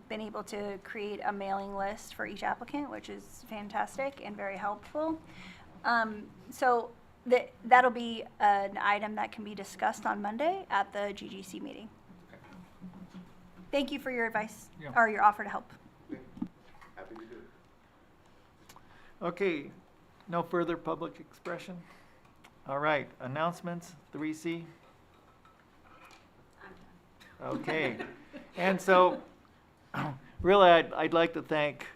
been able to create a mailing list for each applicant, which is fantastic and very helpful. So that'll be an item that can be discussed on Monday at the GGC meeting. Thank you for your advice, Yeah. or your offer to help. Happy to do it. Okay, no further public expression? All right, announcements, 3C? Okay, and so really, I'd like to thank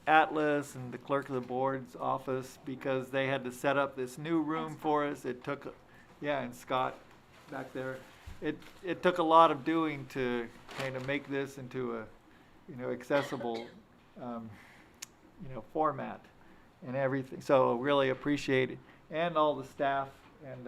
Atlas and the clerk of the board's office because they had to set up this new room for us. It took, yeah, and Scott back there. It took a lot of doing to kind of make this into a, accessible, format and everything. So really appreciate it. And all the staff and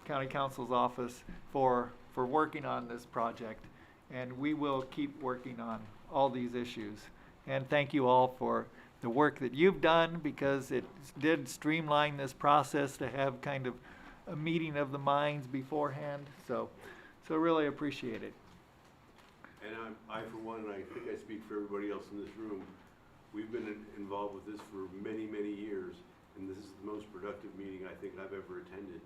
county council's office for working on this project. And we will keep working on all these issues. And thank you all for the work that you've done because it did streamline this process to have kind of a meeting of the minds beforehand. So really appreciate it. And I for one, and I think I speak for everybody else in this room, we've been involved with this for many, many years, and this is the most productive meeting I think I've ever attended.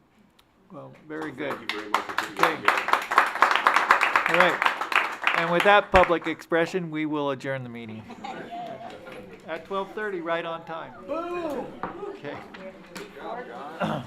Well, very good. Thank you very much for putting Okay. it together. All right. And with that public expression, we will adjourn the meeting. At 12:30, right on time. Boom! Okay. Good job, John.